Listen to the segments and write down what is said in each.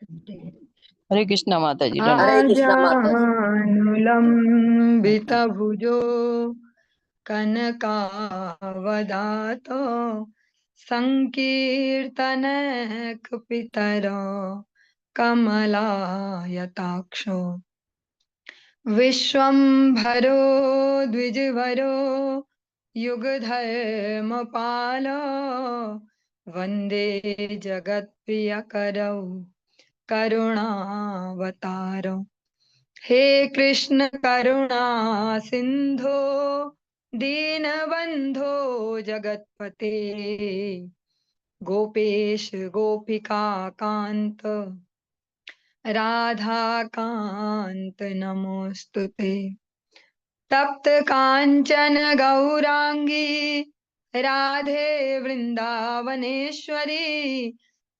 हरे कृष्णा माता जी। हरे कृष्णा माता जी। आजानुलंबित भुजो कनकावदातो संकीर्तनैक पितरो कमलायताक्षो विश्वम्भरो द्विजभरो युगधर्मपालो वन्दे जगत्प्रियकरौ करुणावतारो। हे कृष्ण करुणा सिंधो दीनबंधो जगतपते गोपेश गोपिका कांत राधा कांत नमोस्तुते। तप्त कांचन गौरांगी राधे वृंदावनेश्वरी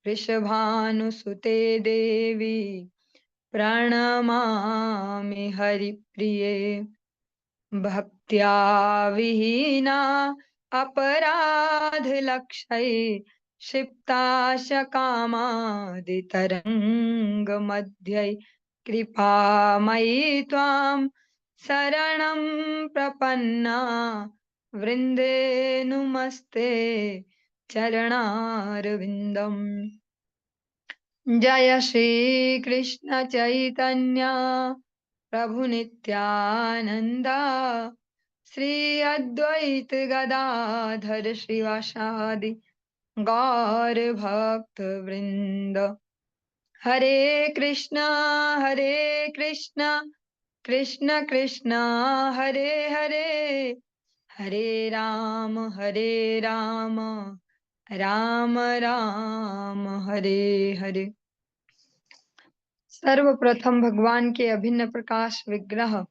वृषभानुसुते देवी प्रणमामि हरिप्रिये। भक्त्या विहीना अपराधलक्षये क्षिप्ताशकामादितरङ्गमध्ये कृपामयि त्वां शरणं प्रपन्ना वृन्दे नुमस्ते चरणारविन्दम्। जय श्री कृष्ण चैतन्य प्रभु नित्यानंदा श्री अद्वैत गदाधर श्रीवासादि गौर भक्त वृंद। हरे कृष्णा कृष्ण कृष्ण हरे हरे, हरे राम राम राम हरे हरे। सर्वप्रथम भगवान के अभिन्न प्रकाश विग्रह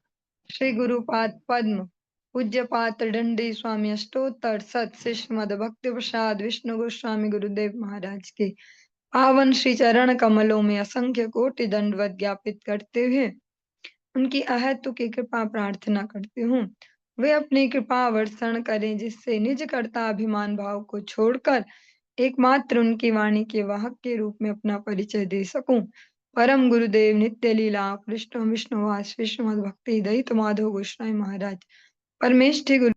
श्री गुरुपाद पद्म पूज्य पात्र दंडी स्वामी अष्टोत्तर सत श्रीमद भक्ति प्रसाद विष्णु गोस्वामी गुरुदेव महाराज के पावन श्री चरण कमलों में असंख्य कोटि दंडवत ज्ञापित करते हुए उनकी अहेतु की कृपा प्रार्थना करती हूँ। वे अपनी कृपा वर्षण करें जिससे निज कर्ता अभिमान भाव को छोड़कर एकमात्र उनकी वाणी के वाहक के रूप में अपना परिचय दे सकूं। परम गुरुदेव नित्य लीला कृष्ण विष्णुवास विष्णुमद भक्ति दयित माधव गोस्वामी महाराज परमेष्ठि गुरु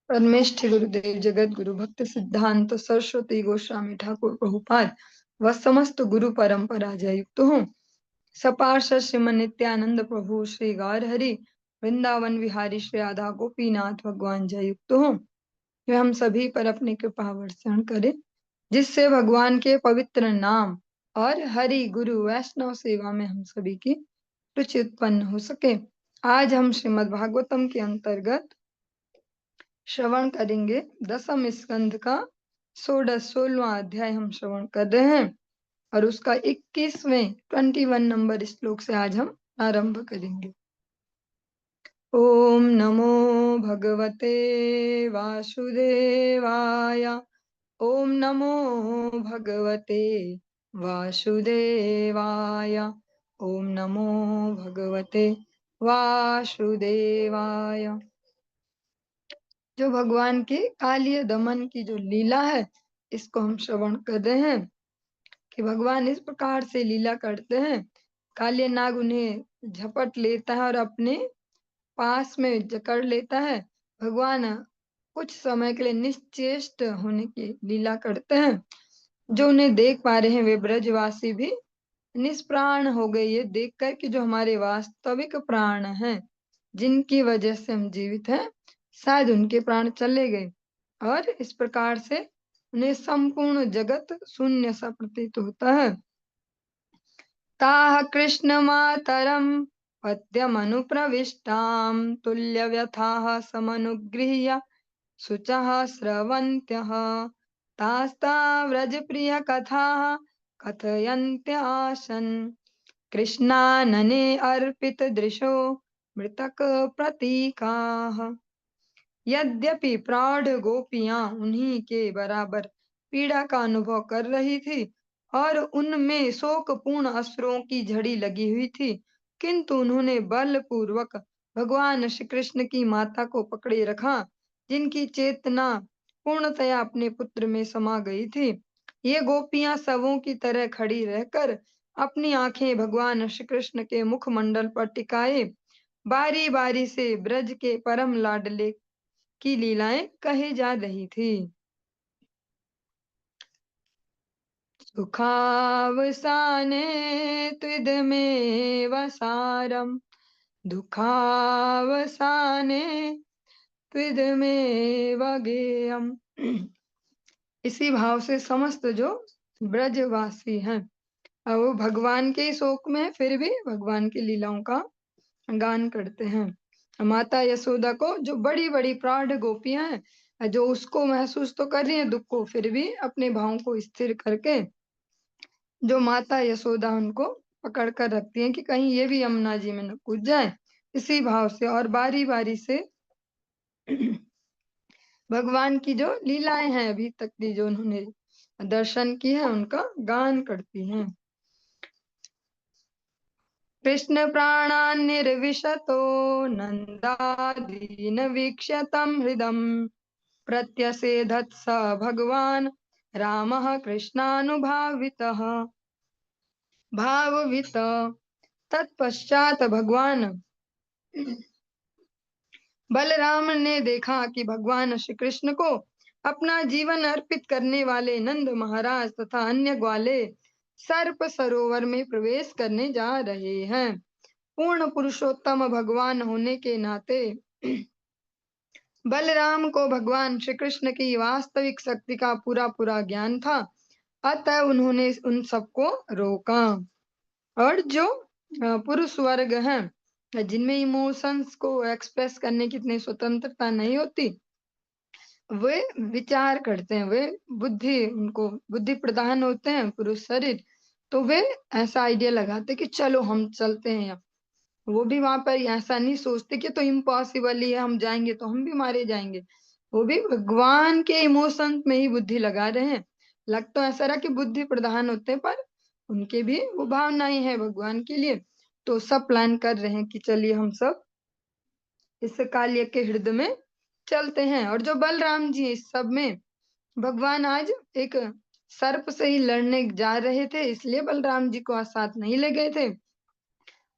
परमेष्ठि गुरुदेव जगत गुरु भक्त सिद्धांत सरस्वती गोस्वामी ठाकुर प्रभुपाद व समस्त गुरु परंपरा जय युक्त हूँ। सपार्षद श्रीमन नित्यानंद प्रभु श्री गौर हरि वृंदावन विहारी श्री राधा गोपीनाथ भगवान जय युक्त हूँ। वे हम सभी पर अपनी कृपा वर्षण करे जिससे भगवान के पवित्र नाम और हरि गुरु वैष्णव सेवा में हम सभी की रुचि उत्पन्न हो सके। आज हम श्रीमद् भागवतम के अंतर्गत श्रवण करेंगे। दसम स्कंद का 16वां अध्याय हम श्रवण कर रहे हैं और उसका 21वें 21 नंबर श्लोक से आज हम आरंभ करेंगे। ओम नमो भगवते वासुदेवाय। ओम नमो भगवते वासुदेवाय। ओम नमो भगवते वासुदेवाय। जो भगवान की कालिय दमन की जो लीला है इसको हम श्रवण कर रहे हैं कि भगवान इस प्रकार से लीला करते हैं। कालिय नाग उन्हें झपट लेता है और अपने पास में जकड़ लेता है। भगवान कुछ समय के लिए निश्चेष्ट होने की लीला करते हैं। जो उन्हें देख पा रहे हैं वे ब्रजवासी भी निष्प्राण हो गए ये देखकर कि जो हमारे वास्तविक प्राण हैं जिनकी वजह से हम जीवित हैं शायद उनके प्राण चले गए और इस प्रकार से उन्हें संपूर्ण जगत शून्य सा प्रतीत होता है। ताः कृष्ण मातरम पद्यमनुप्रविष्टां तुल्य व्यथाः समनुगृह्य शुचः स्रवन्त्यः तास्ता व्रज प्रिय कथाः कथयन्त्यासन् कृष्णानने अर्पित दृशो मृतक प्रतीकाः। यद्यपि प्रौढ़ गोपियां उन्हीं के बराबर पीड़ा का अनुभव कर रही थी और उनमें शोकपूर्ण अश्रुओं की झड़ी लगी हुई थी, किंतु उन्होंने बलपूर्वक भगवान श्री कृष्ण की माता को पकड़े रखा, जिनकी चेतना पूर्णतया अपने पुत्र में समा गई थी। ये गोपियां शवों की तरह खड़ी रहकर अपनी आंखें भगवान श्री कृष्ण के मुखमंडल पर टिकाए बारी बारी से ब्रज के परम लाडले की लीलाएं कही जा रही थी। सुखावसाने त्विदमेव सारम, दुखावसाने त्विदमेव गेयम। इसी भाव से समस्त जो ब्रजवासी हैं, अब वो भगवान के ही शोक में फिर भी भगवान की लीलाओं का गान करते हैं। माता यशोदा को जो बड़ी बड़ी प्रौढ़ गोपियां हैं, जो उसको महसूस तो कर रही हैं दुख को, फिर भी अपने भावों को स्थिर करके जो माता यशोदा उनको पकड़ कर रखती हैं कि कहीं ये भी यमुना जी में न कूद जाए, इसी भाव से और बारी बारी से भगवान की जो लीलाएं हैं अभी तक की जो उन्होंने दर्शन की है उनका गान करती हैं। कृष्ण प्राणान् निर्विशतो नन्दादीन वीक्ष्यतं हृदम् प्रत्यसेधत् स भगवान् रामः कृष्णानुभावितः भाववित। तत्पश्चात भगवान बलराम ने देखा कि भगवान श्री कृष्ण को अपना जीवन अर्पित करने वाले नंद महाराज तथा अन्य ग्वाले सर्प सरोवर में प्रवेश करने जा रहे हैं। पूर्ण पुरुषोत्तम भगवान होने के नाते बलराम को भगवान श्री कृष्ण की वास्तविक शक्ति का पूरा पूरा ज्ञान था, अतः उन्होंने उन सबको रोका। और जो पुरुष वर्ग हैं जिनमें इमोशंस को एक्सप्रेस करने की इतनी स्वतंत्रता नहीं होती, वे विचार करते हैं, वे बुद्धि उनको बुद्धि प्रधान होते हैं पुरुष शरीर, तो वे ऐसा आइडिया लगाते कि चलो हम चलते हैं यहाँ। वो भी वहां पर ऐसा नहीं सोचते कि तो इम्पॉसिबल ही है, हम जाएंगे तो हम भी मारे जाएंगे। वो भी भगवान के इमोशन में ही बुद्धि लगा रहे हैं। लग तो ऐसा रहा कि बुद्धि प्रधान होते हैं, पर उनके भी वो भावनाएं हैं भगवान के लिए। तो सब प्लान कर रहे हैं कि चलिए हम सब इस काल्य के हृदय में चलते हैं। और जो बलराम जी इस सब में भगवान आज एक सर्प से ही लड़ने जा रहे थे, इसलिए बलराम जी को आज साथ नहीं ले गए थे।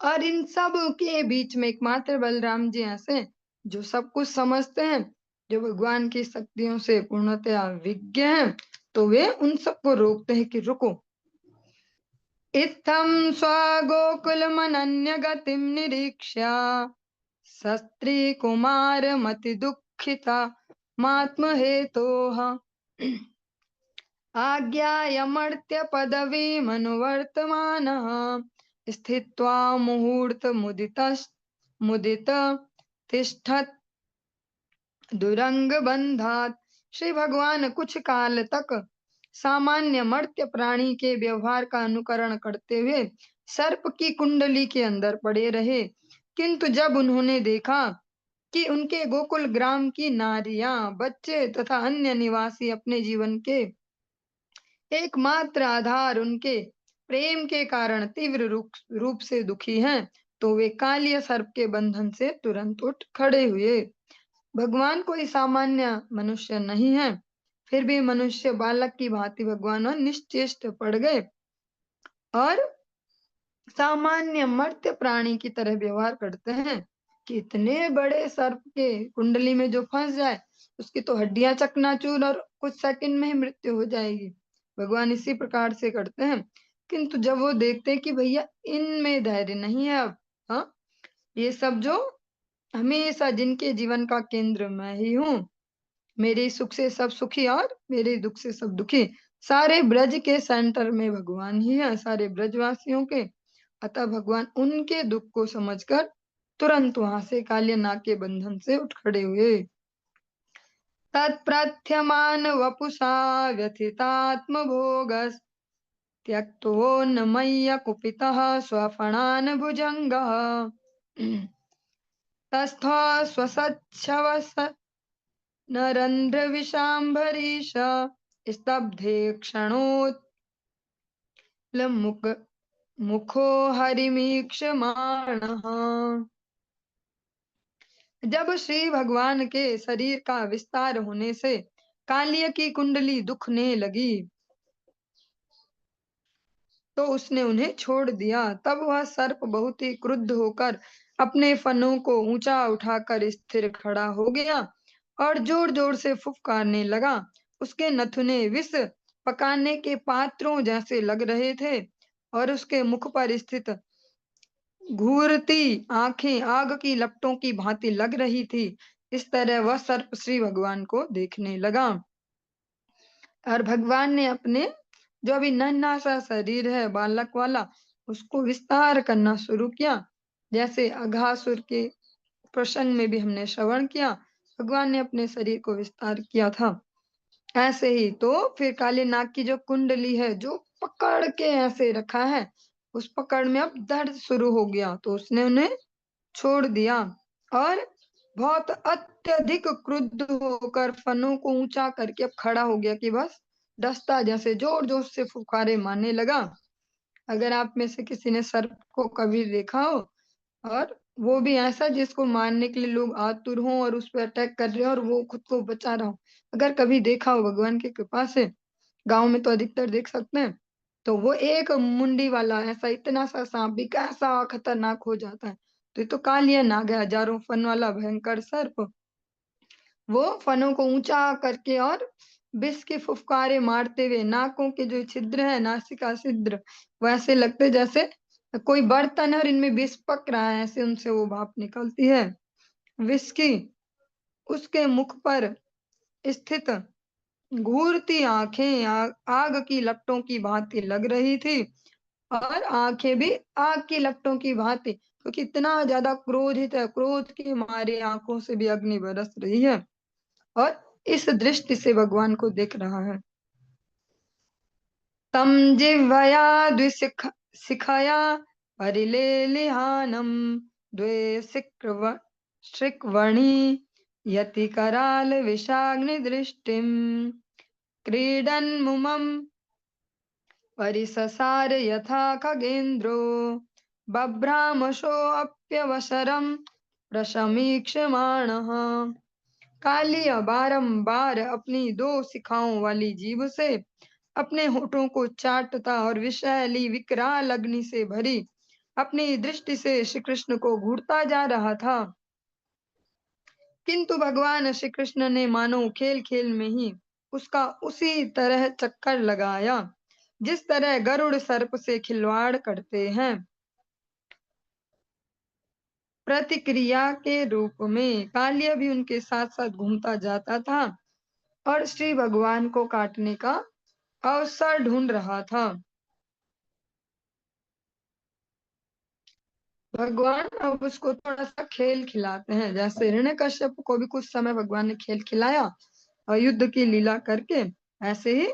और इन सब के बीच में एकमात्र बलराम जी ऐसे हैं जो सब कुछ समझते हैं, जो भगवान की शक्तियों से पूर्णतया विज्ञ हैं। तो वे उन सबको रोकते हैं कि रुको। इत्थं स्वगोकुलमनन्य गतिं निरीक्ष्य सस्त्री कुमारमति दुःखिता मात्महेतोः आज्ञायमर्त्य पदवीमनुवर्तमानः स्थित्वा मुदित तिष्ठत् दुरंग बंधात। श्री भगवान कुछ काल तक सामान्य मर्त्य प्राणी के व्यवहार का अनुकरण करते हुए सर्प की कुंडली के अंदर पड़े रहे, किंतु जब उन्होंने देखा कि उनके गोकुल ग्राम की नारियां, बच्चे तथा अन्य निवासी अपने जीवन के एकमात्र आधार उनके प्रेम के कारण तीव्र रूप से दुखी हैं, तो वे कालिय सर्प के बंधन से तुरंत उठ खड़े हुए। भगवान कोई सामान्य मनुष्य नहीं है, फिर भी मनुष्य बालक की भांति भगवान निश्चेष्ट पड़ गए और सामान्य मर्त्य प्राणी की तरह व्यवहार करते हैं कि इतने बड़े सर्प के कुंडली में जो फंस जाए उसकी तो हड्डियां चकनाचूर और कुछ सेकंड में ही मृत्यु हो जाएगी। भगवान इसी प्रकार से करते हैं। किंतु जब वो देखते हैं कि भैया इनमें धैर्य नहीं है अब, हाँ, ये सब जो हमेशा जिनके जीवन का केंद्र मैं ही हूँ, मेरे सुख से सब सुखी और मेरे दुख से सब दुखी, सारे ब्रज के सेंटर में भगवान ही है, सारे ब्रजवासियों के। अतः भगवान उनके दुख को समझकर तुरंत वहां से काल्य नाग के बंधन से उठ खड़े हुए। तत्प्रथ्यमान वपुषा व्यथितात्म भोगस त्यक्तो न मय्य कुपितः स्वफणान भुजंगः तस्थ स्वसच्छवस नरन्ध्रविशाम्भरीश स्तब्धे क्षणोत्लमुख मुखो हरिमीक्षमाणः। जब श्री भगवान के शरीर का विस्तार होने से कालिय की कुंडली दुखने लगी तो उसने उन्हें छोड़ दिया। तब वह सर्प बहुत ही क्रुद्ध होकर अपने फनों को ऊंचा उठाकर स्थिर खड़ा हो गया और जोर जोर से फुफकारने लगा। उसके नथुने विष पकाने के पात्रों जैसे लग रहे थे और उसके मुख पर स्थित घूरती आंखें आग की लपटों की भांति लग रही थी। इस तरह वह सर्प श्री भगवान को देखने लगा और भगवान ने अपने जो अभी नन्हा सा शरीर है बालक वाला उसको विस्तार करना शुरू किया। जैसे अघासुर के प्रसंग में भी हमने श्रवण किया, भगवान ने अपने शरीर को विस्तार किया था। ऐसे ही तो फिर काले नाग की जो कुंडली है जो पकड़ के ऐसे रखा है, उस पकड़ में अब दर्द शुरू हो गया तो उसने उन्हें छोड़ दिया और बहुत अत्यधिक क्रुद्ध होकर फनों को ऊंचा करके अब खड़ा हो गया कि बस डसता जैसे जोर जोर से फुकारे मारने लगा। अगर आप में से किसी ने सर्प को कभी देखा हो और वो भी ऐसा जिसको मारने के लिए लोग आतुर हों और उस पर अटैक कर रहे हो और वो खुद को बचा रहा हो, अगर कभी देखा हो भगवान की कृपा से, गांव में तो अधिकतर देख सकते हैं, तो वो एक मुंडी वाला ऐसा इतना सा सांप भी कैसा खतरनाक हो जाता है। तो ये तो कालिया नाग है, हजारों फन वाला भयंकर सर्प। वो फनों को ऊंचा करके और विष के फुफकारे मारते हुए नाकों के जो छिद्र है नासिका छिद्र वैसे लगते जैसे कोई बर्तन है और इनमें विष पक रहा है, ऐसे उनसे वो भाप निकलती है विष की। उसके मुख पर स्थित घूरती आंखें आग की लपटों की भांति लग रही थी और आंखें भी आग की लपटों की भांति, क्योंकि इतना ज्यादा क्रोधित है, क्रोध के मारे आंखों से भी अग्नि बरस रही है और इस दृष्टि से भगवान को देख रहा है। तम जिह्वया द्विशिख शिखया परिलेलिहानम द्वे श्रिक्वणी यति कराल विषाग्नि दृष्टिम क्रीडन्मुमं परिससार यथा खगेन्द्रो बभ्रामशोऽप्यवसरं प्रशमीक्षमाणः। कालिया बारंबार अपनी दो शिखाओं वाली जीभ से अपने होठों को चाटता और विषैली विकराल अग्नि से भरी अपनी दृष्टि से श्री कृष्ण को घूरता जा रहा था। किंतु भगवान श्री कृष्ण ने मानो खेल खेल में ही उसका उसी तरह चक्कर लगाया जिस तरह गरुड़ सर्प से खिलवाड़ करते हैं। प्रतिक्रिया के रूप में कालिया भी उनके साथ साथ घूमता जाता था और श्री भगवान को काटने का अवसर ढूंढ रहा था। भगवान अब उसको थोड़ा सा खेल खिलाते हैं, जैसे हिरण्यकश्यप को भी कुछ समय भगवान ने खेल खिलाया और युद्ध की लीला करके, ऐसे ही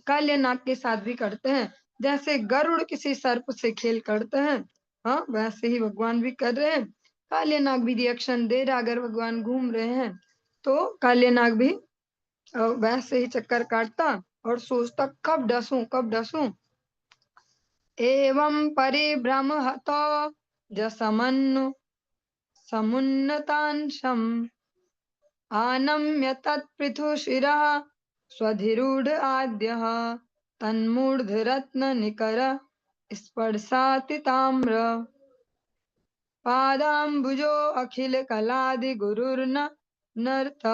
काल्यनाग के साथ भी करते हैं। जैसे गरुड़ किसी सर्प से खेल करते हैं, हाँ वैसे ही भगवान भी कर रहे हैं। काल्यनाग भी रिएक्शन दे रहा, अगर भगवान घूम रहे हैं तो काल्यनाग भी वैसे ही चक्कर काटता और सोचता कब डसूं कब डसूं। एवं परिभ्रमहतो जसमन्नु समुन्नतांशम् आनम्य तत्पृथुशिरः स्वधिरूढ आद्यः तन्मूर्धरत्ननिकर स्पर्शाति ताम्र पादाम्बुजो अखिल कलादि गुरुर्न नर्थ।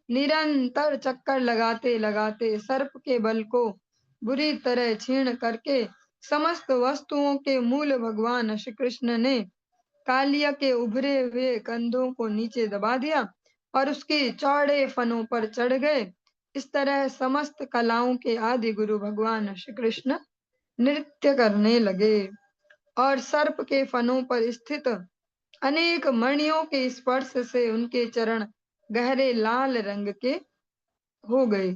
निरंतर चक्कर लगाते लगाते सर्प के बल को बुरी तरह छीण करके समस्त वस्तुओं के मूल भगवान श्री कृष्ण ने कालिया के उभरे हुए कंधों को नीचे दबा दिया और उसके चौड़े फनों पर चढ़ गए। इस तरह समस्त कलाओं के आदि गुरु भगवान श्री कृष्ण नृत्य करने लगे और सर्प के फनों पर स्थित अनेक मणियों के स्पर्श से उनके चरण गहरे लाल रंग के हो गए।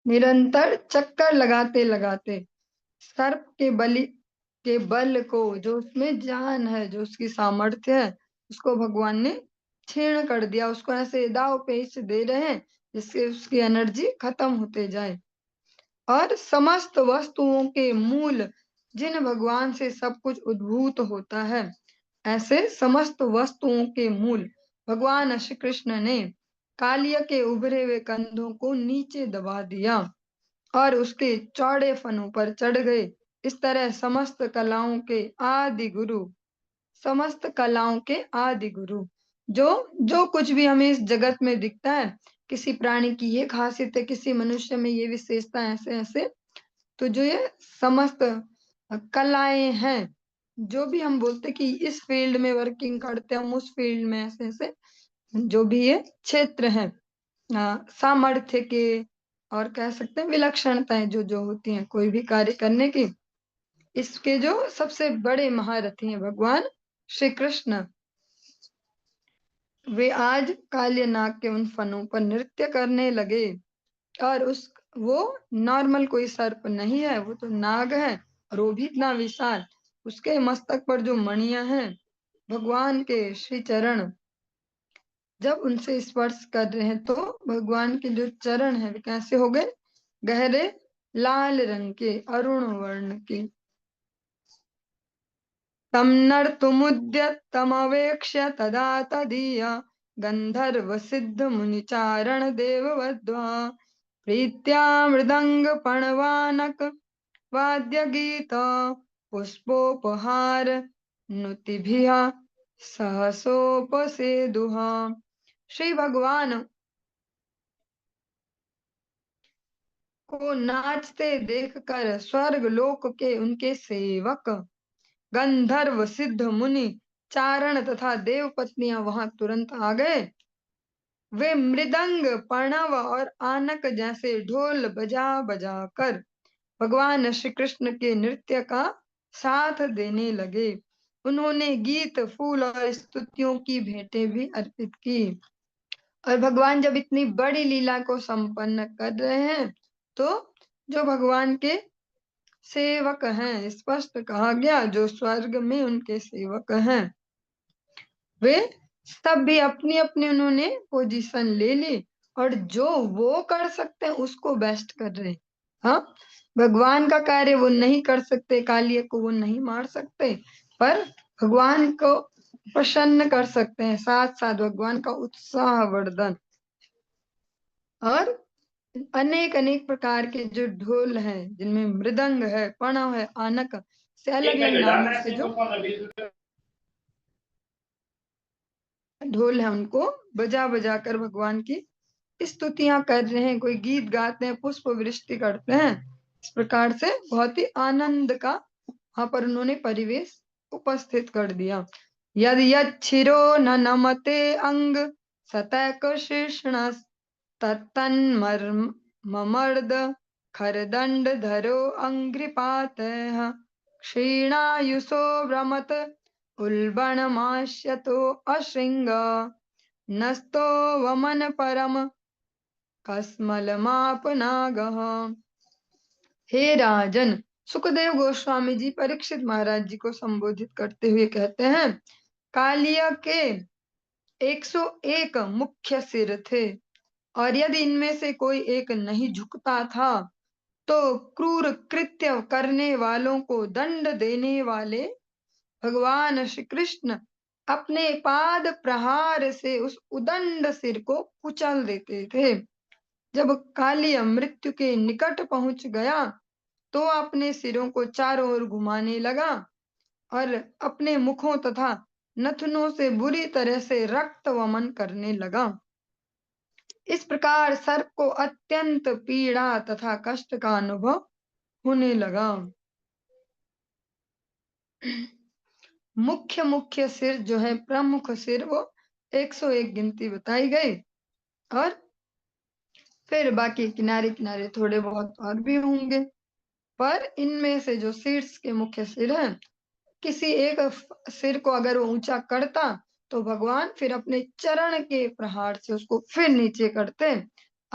निरंतर चक्कर लगाते लगाते सर्प के बल को, जो उसमें जान है, जो उसकी सामर्थ्य है, उसको भगवान ने क्षीण कर दिया। उसको ऐसे दाव पेच दे रहे हैं जिससे उसकी एनर्जी खत्म होते जाए। और समस्त वस्तुओं के मूल, जिन भगवान से सब कुछ उद्भूत होता है, ऐसे समस्त वस्तुओं के मूल भगवान श्री कृष्ण ने कालिया के उभरे हुए कंधों को नीचे दबा दिया और उसके चौड़े फनों पर चढ़ गए। इस तरह समस्त कलाओं के आदि गुरु, जो जो कुछ भी हमें इस जगत में दिखता है, किसी प्राणी की ये खासियत है, किसी मनुष्य में ये विशेषता, ऐसे ऐसे, तो जो ये समस्त कलाएं हैं, जो भी हम बोलते कि इस फील्ड में वर्किंग करते हैं हम, उस फील्ड में ऐसे ऐसे जो भी ये क्षेत्र है, सामर्थ्य के, और कह सकते हैं विलक्षणताएं जो जो होती हैं कोई भी कार्य करने की, इसके जो सबसे बड़े महारथी हैं भगवान श्री कृष्ण, वे आज काल्यनाग के उन फनों पर नृत्य करने लगे। और वो नॉर्मल कोई सर्प नहीं है, वो तो नाग है, और वो भी इतना विशाल। उसके मस्तक पर जो मणियां हैं, भगवान के श्री चरण जब उनसे स्पर्श कर रहे हैं, तो भगवान के जो चरण है वे कैसे हो गए, गहरे लाल रंग के, अरुण वर्ण के। तम नर्तुमुद्यतमवेक्ष्य तदा तदीय गंधर्व सिद्ध मुनिचारण देववध्वा प्रीत्या मृदंग पणवानक वाद्य गीत पुष्पोपहार नुतिभिः सहसोपसेदुः। श्री भगवान को नाचते देखकर स्वर्ग लोक के उनके सेवक गंधर्व सिद्ध मुनि चारण तथा देव पत्नियां वहां तुरंत आ गए। वे मृदंग, प्रणव और आनक जैसे ढोल बजा बजा कर भगवान श्री कृष्ण के नृत्य का साथ देने लगे। उन्होंने गीत, फूल और स्तुतियों की भेंटें भी अर्पित की। और भगवान जब इतनी बड़ी लीला को संपन्न कर रहे हैं, तो जो भगवान के सेवक हैं, स्पष्ट कहा गया जो स्वर्ग में उनके सेवक हैं, वे सब भी अपनी अपनी उन्होंने पोजीशन ले ली, और जो वो कर सकते हैं उसको बेस्ट कर रहे हैं। हाँ, भगवान का कार्य वो नहीं कर सकते, कालिया को वो नहीं मार सकते, पर भगवान को प्रसन्न कर सकते हैं, साथ साथ भगवान का उत्साह वर्धन। और अनेक अनेक प्रकार के जो ढोल हैं, जिनमें मृदंग है, प्रणव है, आनक से अलग अलग नामों से जो ढोल है, उनको बजा बजा कर भगवान की स्तुतियां कर रहे हैं, कोई गीत गाते हैं, पुष्प वृष्टि करते हैं। इस प्रकार से बहुत ही आनंद का वहां पर उन्होंने परिवेश उपस्थित कर दिया। यद यच्छिरो न नमते अंग सतैक शीर्षण तत्तन्मर्द खरदंड धरो अंग्रिपात क्षीणायुषो भ्रमत उल्बणमास्यतो अशृंग नस्तो वमन परम कस्मलमापनागः। हे राजन, सुखदेव गोस्वामी जी परीक्षित महाराज जी को संबोधित करते हुए कहते हैं, कालिया के 101 मुख्य सिर थे, और यदि इनमें से कोई एक नहीं झुकता था, तो क्रूर कृत्य करने वालों को दंड देने वाले भगवान श्री कृष्ण अपने पाद प्रहार से उस उदंड सिर को कुचल देते थे। जब कालिया मृत्यु के निकट पहुंच गया, तो अपने सिरों को चारों ओर घुमाने लगा और अपने मुखों तथा नथनों से बुरी तरह से रक्त वमन करने लगा। इस प्रकार सर्प को अत्यंत पीड़ा तथा कष्ट का अनुभव होने लगा। मुख्य मुख्य सिर जो है, प्रमुख सिर, वो 101 गिनती बताई गई, और फिर बाकी किनारे किनारे थोड़े बहुत और भी होंगे। पर इनमें से जो शीर्ष के मुख्य सिर हैं, किसी एक सिर को अगर वो ऊंचा करता, तो भगवान फिर अपने चरण के प्रहार से उसको फिर नीचे करते,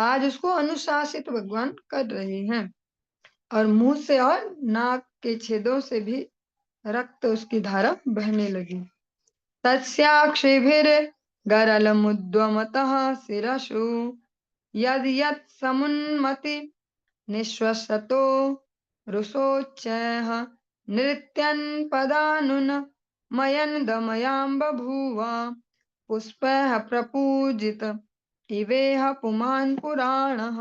आज उसको अनुशासित भगवान कर रहे हैं, और मुंह से और नाक के छेदों से भी रक्त उसकी धारा बहने लगी। तस्याक्षिभिर गरलमुद्वमतः शिरशु यद यत् समुन्मति निःश्वसतो रुषोच्चैः नृत्यन् पदानुन मयन् दमयां बभूव पुष्पैः प्रपूजित इवेह पुमान् पुराणः।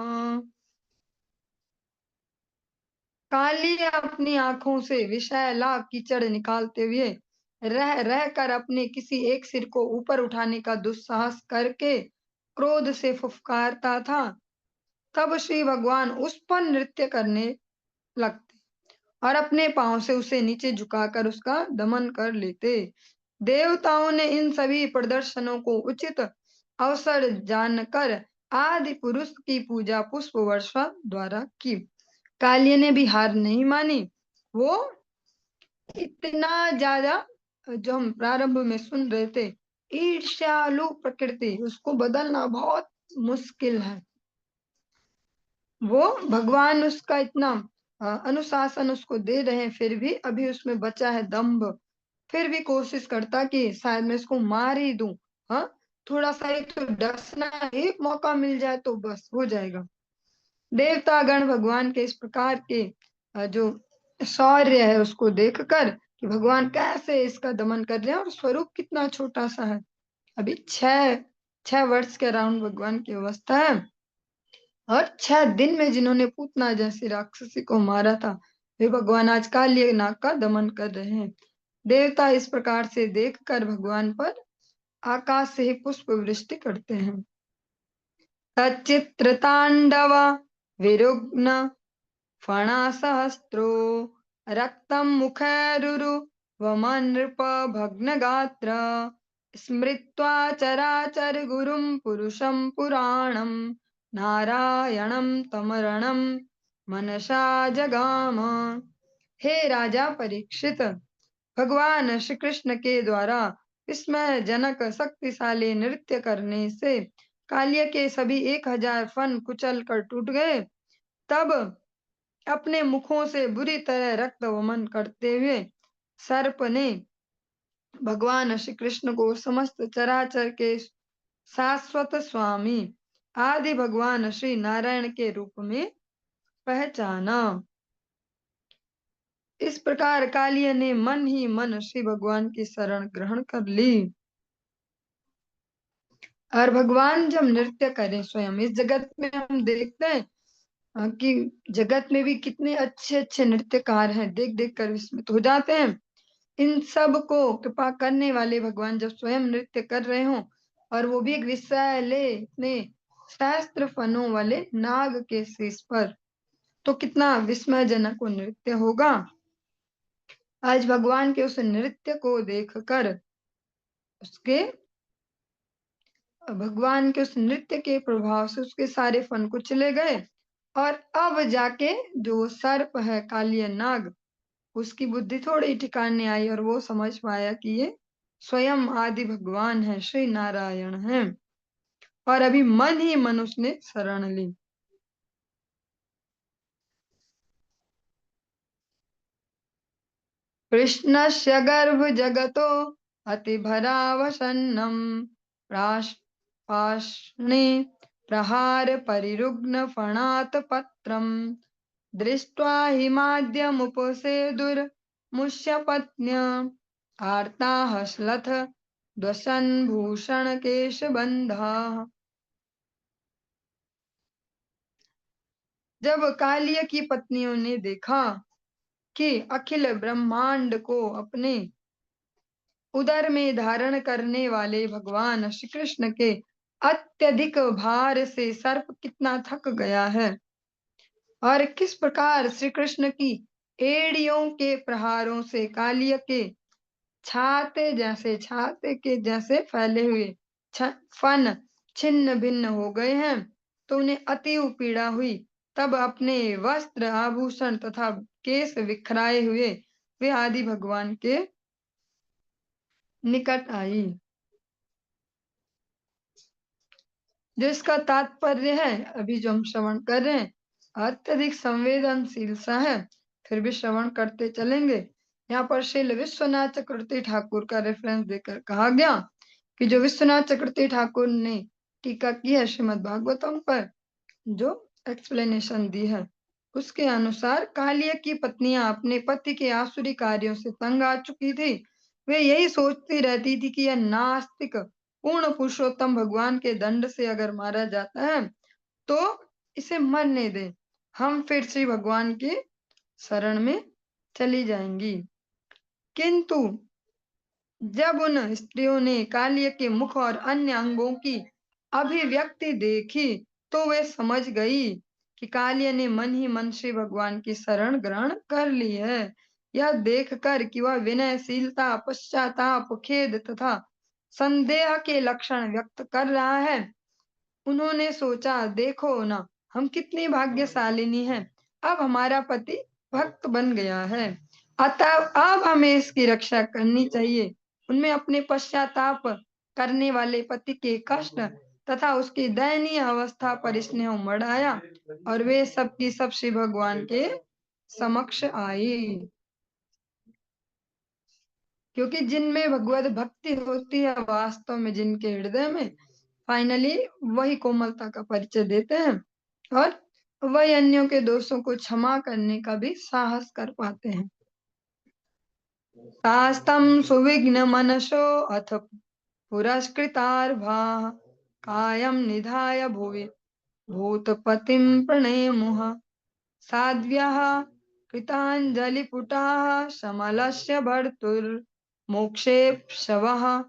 काली अपनी आंखों से विषय लाभ कीचड़ निकालते हुए रह रह कर अपने किसी एक सिर को ऊपर उठाने का दुस्साहस करके क्रोध से फुफकारता था। तब श्री भगवान उस पर नृत्य करने लगते और अपने पांव से उसे नीचे झुकाकर उसका दमन कर लेते। देवताओं ने इन सभी प्रदर्शनों को उचित अवसर जानकर आदि पुरुष की पूजा पुष्प वर्षा द्वारा की। कालिया ने भी हार नहीं मानी। वो इतना ज्यादा, जो हम प्रारंभ में सुन रहे थे, ईर्ष्यालु प्रकृति, उसको बदलना बहुत मुश्किल है। वो भगवान उसका इतना अनुशासन उसको दे रहे हैं, फिर भी अभी उसमें बचा है दंभ। फिर भी कोशिश करता कि शायद मैं इसको मार ही दूं। हाँ, थोड़ा सा एक तो डसना, एक मौका मिल जाए तो बस हो जाएगा। देवतागण भगवान के इस प्रकार के जो शौर्य है उसको देखकर कि भगवान कैसे इसका दमन कर रहे हैं, और स्वरूप कितना छोटा सा है। अभी 6 वर्ष के अराउंड भगवान की अवस्था है, और 6 दिन में जिन्होंने पूतना जैसी राक्षसी को मारा था, वे भगवान आज काली नाग का दमन कर रहे हैं। देवता इस प्रकार से देखकर भगवान पर आकाश से ही पुष्प वृष्टि करते हैं। तच्चित्र तांडव विरुग्न फणासहस्रो रक्तं मुखरुरु वमनृप भग्नगात्र स्मृत्वा चराचर गुरुं पुरुषं पुराणं नारायणं तमरणं मनसा जगाम। हे राजा परीक्षित, भगवान श्री कृष्ण के द्वारा विस्मय जनक शक्तिशाली नृत्य करने से कालिया के सभी 1000 फन कुचल कर टूट गए। तब अपने मुखों से बुरी तरह रक्त वमन करते हुए सर्प ने भगवान श्री कृष्ण को समस्त चराचर के शाश्वत स्वामी आदि भगवान श्री नारायण के रूप में पहचाना। इस प्रकार कालिया ने मन ही मन श्री भगवान की शरण ग्रहण कर ली। और भगवान जब नृत्य करें स्वयं, इस जगत में हम देखते हैं कि जगत में भी कितने अच्छे अच्छे नृत्यकार हैं, देख देख कर विस्मित हो जाते हैं। इन सब को कृपा करने वाले भगवान जब स्वयं नृत्य कर रहे हों, और वो भी एक विषैले इतने सहस्त्र फनों वाले नाग के शीश पर, तो कितना विस्मयजनक वो नृत्य होगा। आज भगवान के उस नृत्य को देखकर उसके भगवान के उस नृत्य के प्रभाव से उसके सारे फन कुचले गए, और अब जाके जो सर्प है कालिया नाग, उसकी बुद्धि थोड़ी ठिकाने आई, और वो समझ पाया कि ये स्वयं आदि भगवान है, श्री नारायण है। और अभी मन ही मन उसने शरण ली। कृष्णस्य गर्भ जगतो अति भरावसन्नम पाषाणे प्रहार परिरुग्न फणात पत्रम दृष्ट्वा हिमाद्यमुपसेदुर्मुष्यपत्न्य आर्ताः श्लथ द्वसन् भूषणकेशबन्धाः। जब कालिया की पत्नियों ने देखा कि अखिल ब्रह्मांड को अपने उदर में धारण करने वाले भगवान श्री कृष्ण के अत्यधिक भार से सर्प कितना थक गया है, और किस प्रकार श्री कृष्ण की एड़ियों के प्रहारों से कालिया के छाते के जैसे फैले हुए फन छिन्न भिन्न हो गए हैं, तो उन्हें अति पीड़ा हुई। तब अपने वस्त्र आभूषण तथा केश बिखराए हुए वे आदि भगवान के निकट आई। जो इसका तात्पर्य है, अभी जो हम श्रवण कर रहे हैं, अत्यधिक संवेदनशील सा है, फिर भी श्रवण करते चलेंगे। यहाँ पर श्रील विश्वनाथ चक्रवर्ती ठाकुर का रेफरेंस देकर कहा गया कि जो विश्वनाथ चक्रवर्ती ठाकुर ने टीका की है श्रीमद् भागवतम पर, जो एक्सप्लेनेशन दी है, उसके अनुसार कालिया की पत्नियां अपने पति के आसुरी कार्यों से तंग आ चुकी थी। वे यही सोचती रहती थी कि यह नास्तिक पूर्ण पुरुषोत्तम भगवान के दंड से अगर मारा जाता है तो इसे मरने दे, हम फिर श्री भगवान की शरण में चली जाएंगी। किंतु जब उन स्त्रियों ने कालिया के मुख और अन्य अंगों की अभिव्यक्ति देखी तो वे समझ गई कि कालिया ने मन ही मन श्री भगवान की शरण ग्रहण कर ली है। यह देखकर कि वह विनयशीलता, पश्चाताप, खेद तथा संदेह के लक्षण व्यक्त कर रहा है, उन्होंने सोचा, देखो ना, हम कितनी भाग्यशालिनी हैं, अब हमारा पति भक्त बन गया है, अतः अब हमें इसकी रक्षा करनी चाहिए। उनमें अपने पश्चाताप करने वाले पति के कष्ट तथा उसकी दयनीय अवस्था पर स्नेह उमड़ आया और वे सबकी सब श्री भगवान के समक्ष आई। क्योंकि जिनमें भगवत भक्ति होती है, वास्तव में जिनके हृदय में, फाइनली वही कोमलता का परिचय देते हैं और वही अन्यों के दोषों को क्षमा करने का भी साहस कर पाते हैं। तास्तम सुविघ्न मनसो अथ पुरस्कृतार्भा कायं निधाय भुवि भूतपतिं प्रणेमुः साध्व्यः कृताञ्जलिपुटाः समलस्य भर्तुर्मोक्षेप्सवः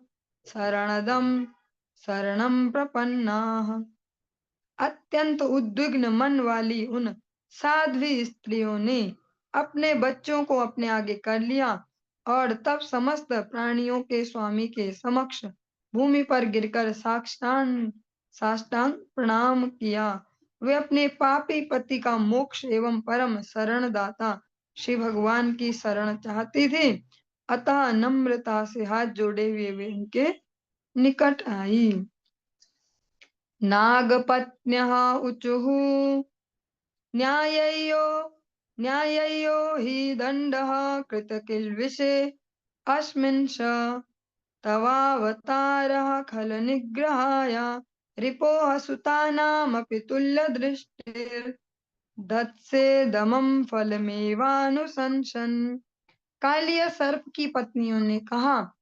शरणदं शरणं प्रपन्नाः। अत्यंत उद्विग्न मन वाली उन साध्वी स्त्रियों ने अपने बच्चों को अपने आगे कर लिया और तब समस्त प्राणियों के स्वामी के समक्ष भूमि पर गिरकर साष्टांग साष्टांग प्रणाम किया। वे अपने पापी पति का मोक्ष एवं परम शरणदाता श्री भगवान की शरण चाहती थी, अतः नम्रता से हाथ जोड़े हुए वे उनके निकट आई। नागपत्न्यः ऊचुः न्याय्यो न्याय्यो हि दण्डः कृतकिल्बिषे अस्मिन् स तवावतारः खलनिग्रहाय रिपोः सुतानामपि तुल्यदृष्टिर्दत्सेदमं फलमेवानुशंसन्। कालिया सर्प की पत्नियों ने कहा,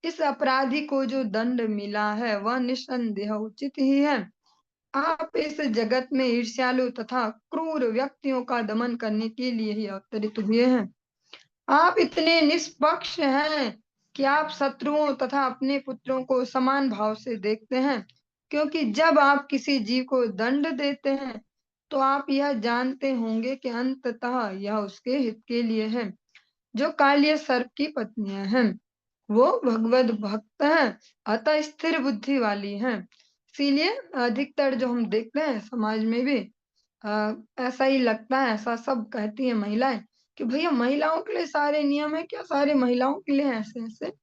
इस अपराधी को जो दंड मिला है वह निस्संदेह उचित ही है। आप इस जगत में ईर्ष्यालु तथा क्रूर व्यक्तियों का दमन करने के लिए ही अवतरित हुए हैं। आप इतने निष्पक्ष हैं कि आप शत्रुओं तथा अपने पुत्रों को समान भाव से देखते हैं, क्योंकि जब आप किसी जीव को दंड देते हैं तो आप यह जानते होंगे कि अंततः यह उसके हित के लिए है। जो कालिया सर्प की पत्नियां हैं वो भगवत भक्त हैं, अतः स्थिर बुद्धि वाली हैं। इसीलिए अधिकतर जो हम देखते हैं समाज में भी ऐसा ही लगता है, ऐसा सब कहती हैं महिलाएं कि भैया महिलाओं के लिए सारे नियम है क्या, सारे महिलाओं के लिए ऐसे ऐसे।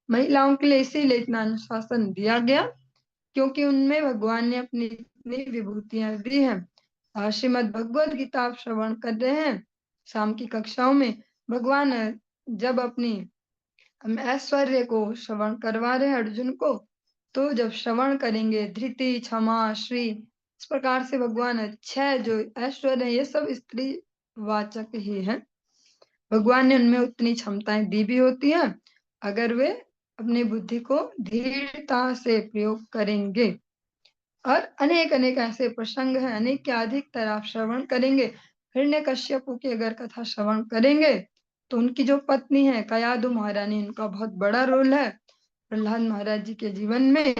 महिलाओं के लिए इसीलिए इतना अनुशासन दिया गया क्योंकि उनमें भगवान ने अपनी इतनी विभूतियां दी हैं। श्रीमद् भगवद गीता आप श्रवण कर रहे हैं शाम की कक्षाओं में, भगवान जब अपनी ऐश्वर्य को श्रवण करवा रहे हैं अर्जुन को, तो जब श्रवण करेंगे धृति, क्षमा, श्री, इस प्रकार से भगवान 6 जो ऐश्वर्य है ये सब स्त्री वाचक ही हैं। भगवान ने उनमें उतनी क्षमताएं दी भी होती हैं अगर वे अपनी बुद्धि को धीरता से प्रयोग करेंगे। और अनेक अनेक ऐसे प्रसंग हैं, अनेक के अधिकतर आप श्रवण करेंगे। हिरण्यकश्यपु की अगर कथा श्रवण करेंगे तो उनकी जो पत्नी है कयादु महारानी, उनका बहुत बड़ा रोल है प्रहलाद महाराज जी के जीवन में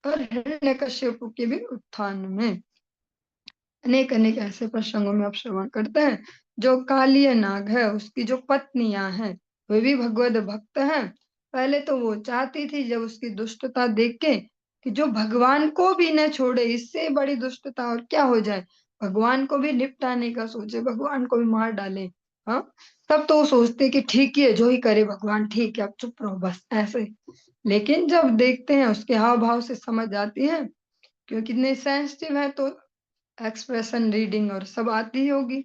और हिरण्यकश्यपु के भी उत्थान में। अनेक अनेक ऐसे प्रसंगों में आप श्रवण करते हैं। जो कालिया नाग है उसकी जो पत्नियां हैं वे भी भगवत भक्त हैं। पहले तो वो चाहती थी जब उसकी दुष्टता देख के कि जो भगवान को भी न छोड़े, इससे बड़ी दुष्टता और क्या हो जाए, भगवान को भी निपटाने का सोचे, भगवान को भी मार डाले। हाँ, तब तो वो सोचते कि ठीक ही है, जो ही करे भगवान ठीक है, अब चुप रहो बस, ऐसे। लेकिन जब देखते हैं उसके हाव भाव से समझ आती है क्योंकि इतने सेंसिटिव है तो एक्सप्रेशन रीडिंग और सब आती ही होगी।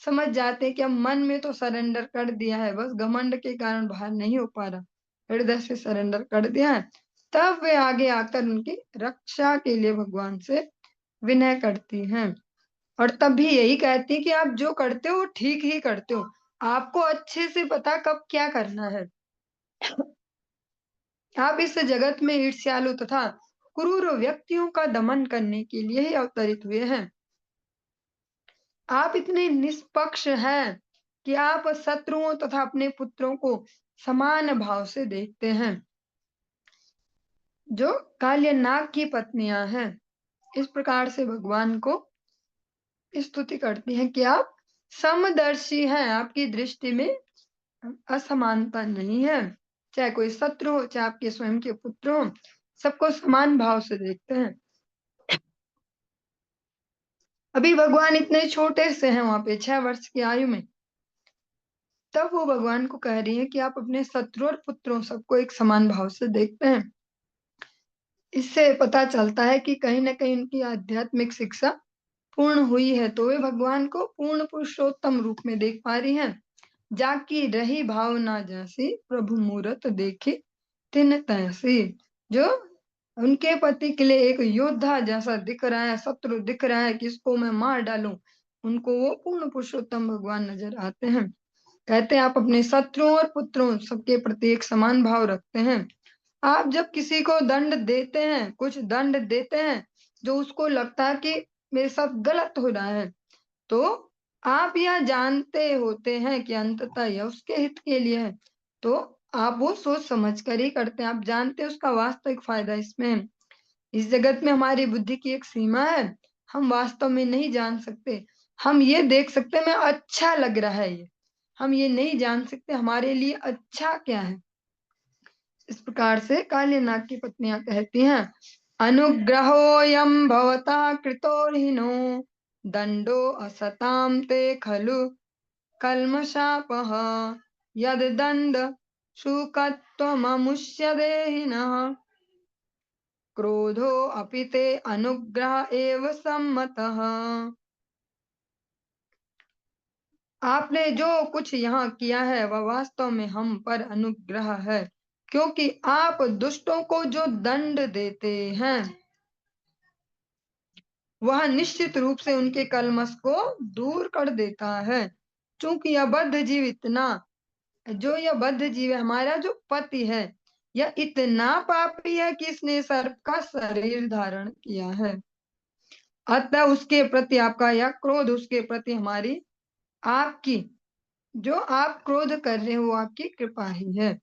समझ जाते हैं कि अब मन में तो सरेंडर कर दिया है, बस घमंड के कारण बाहर नहीं हो पा रहा, हृदय से सरेंडर कर दिया है। तब वे आगे आकर उनकी रक्षा के लिए भगवान से विनय करती हैं और तब भी यही कहती कि आप जो करते हो वो ठीक ही करते हो, आपको अच्छे से पता कब क्या करना है। आप इस जगत में ईर्ष्यालु तथा क्रूर व्यक्तियों का दमन करने के लिए ही अवतरित हुए हैं। आप इतने निष्पक्ष हैं कि आप शत्रुओं तथा अपने पुत्रों को समान भाव से देखते हैं। जो काल्य नाग की पत्नियां हैं इस प्रकार से भगवान को स्तुति करती हैं कि आप समदर्शी हैं, आपकी दृष्टि में असमानता नहीं है, चाहे कोई शत्रु हो चाहे आपके स्वयं के पुत्र हो, सबको समान भाव से देखते हैं। अभी भगवान इतने छोटे से हैं वहां पे 6 वर्ष की आयु में, तब वो भगवान को कह रही है कि आप अपने शत्रु और पुत्रों सबको एक समान भाव से देखते हैं। इससे पता चलता है कि कहीं ना कहीं उनकी आध्यात्मिक शिक्षा पूर्ण हुई है, तो वे भगवान को पूर्ण पुरुषोत्तम रूप में देख पा रही हैं। जाकी रही भावना जैसी प्रभु मूरत देखी तिन तैसी। जो उनके पति के लिए एक योद्धा जैसा दिख रहा है, शत्रु दिख रहा है कि इसको मैं मार डालूं, उनको वो पूर्ण पुरुषोत्तम भगवान नजर आते हैं। कहते हैं आप अपने शत्रुओं और पुत्रों सबके प्रति एक समान भाव रखते हैं। आप जब किसी को दंड देते हैं, कुछ दंड देते हैं जो उसको लगता है कि मेरे साथ गलत हो रहा है, तो आप यह जानते होते हैं कि अंततः यह उसके हित के लिए है, तो आप वो सोच समझ कर ही करते हैं। आप जानते हैं उसका वास्तविक फायदा इसमें है। इस जगत में हमारी बुद्धि की एक सीमा है, हम वास्तव में नहीं जान सकते। हम ये देख सकते हैं मैं अच्छा लग रहा है ये, हम ये नहीं जान सकते हमारे लिए अच्छा क्या है। इस प्रकार से काली नाग की पत्नियां कहती हैं, अनुग्रहोऽयं भवता कृतो हीनो दंडो असतां ते खलु कल्मषापः यद दंड शुकत्वममुष्य देहिनः क्रोधो अपि ते अनुग्रह एव सम्मतः। आपने जो कुछ यहाँ किया है वह वास्तव में हम पर अनुग्रह है, क्योंकि आप दुष्टों को जो दंड देते हैं वह निश्चित रूप से उनके कलमश को दूर कर देता है। चूंकि यह बद्ध जीव इतना, जो यह बद्ध जीव है हमारा जो पति है, यह इतना पापी है कि इसने सर्प का शरीर धारण किया है। अतः उसके प्रति आपका यह क्रोध, उसके प्रति हमारी आपकी जो आप क्रोध कर रहे हो आपकी कृपा ही है।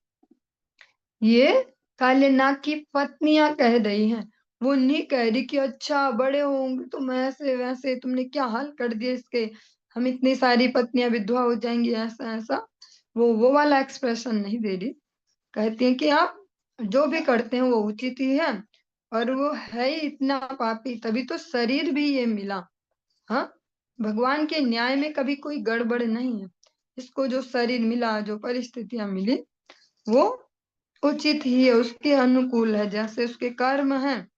ये काल्यनाग की पत्नियां कह रही हैं, वो नहीं कह रही कि अच्छा बड़े होंगे तुम ऐसे वैसे, तुमने क्या हाल कर दिए इसके, हम इतनी सारी पत्नियां विधवा हो जाएंगी ऐसा ऐसा, वो वाला एक्सप्रेशन नहीं दे रही। कहती हैं कि आप जो भी करते हैं वो उचित ही है, और वो है ही इतना पापी तभी तो शरीर भी ये मिला। हाँ, भगवान के न्याय में कभी कोई गड़बड़ नहीं है। इसको जो शरीर मिला, जो परिस्थितियां मिली, वो उचित ही है, उसके अनुकूल है जैसे उसके कर्म हैं।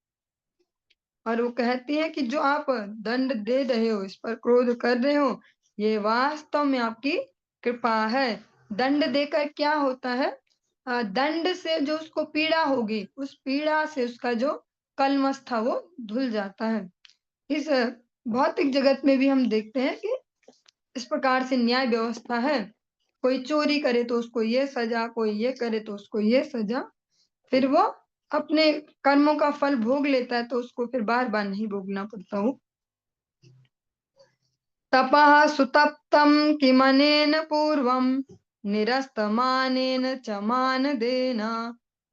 और वो कहती है कि जो आप दंड दे रहे हो, इस पर क्रोध कर रहे हो, ये वास्तव में आपकी कृपा है। दंड देकर क्या होता है, दंड से जो उसको पीड़ा होगी उस पीड़ा से उसका जो कलमश था वो धुल जाता है। इस भौतिक जगत में भी हम देखते हैं कि इस प्रकार से न्याय व्यवस्था है। कोई चोरी करे तो उसको ये सजा, कोई ये करे तो उसको ये सजा, फिर वो अपने कर्मों का फल भोग लेता है तो उसको फिर बार बार नहीं भोगना पड़ता हो। तपः सुतप्तं किमनेन पूर्वं निरस्तमानेन च मानदेन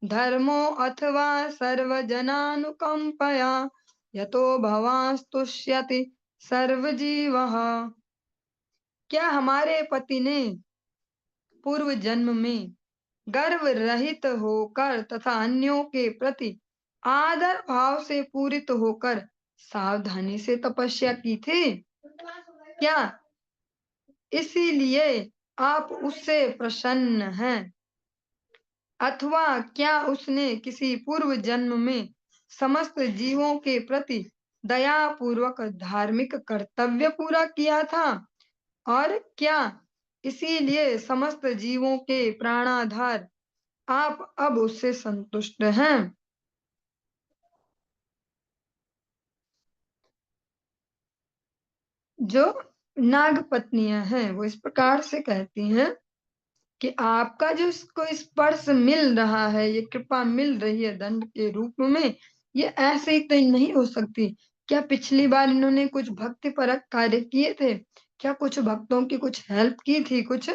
धर्मो अथवा सर्वजनानुकंपया यतो भवांस्तुष्यति सर्वजीवः। क्या हमारे पति ने पूर्व जन्म में गर्व रहित होकर तथा अन्यों के प्रति आदर भाव से पूरित होकर सावधानी से तपस्या की थी क्या, इसीलिए आप उससे प्रसन्न हैं? अथवा क्या उसने किसी पूर्व जन्म में समस्त जीवों के प्रति दया पूर्वक धार्मिक कर्तव्य पूरा किया था? और क्या इसीलिए समस्त जीवों के प्राणाधार आप अब उससे संतुष्ट हैं? जो नाग पत्नियां हैं वो इस प्रकार से कहती हैं कि आपका जो इसको स्पर्श मिल रहा है, ये कृपा मिल रही है दंड के रूप में, ये ऐसे ही तो नहीं हो सकती। क्या पिछली बार इन्होंने कुछ भक्तिपरक कार्य किए थे? क्या कुछ भक्तों की कुछ हेल्प की थी? कुछ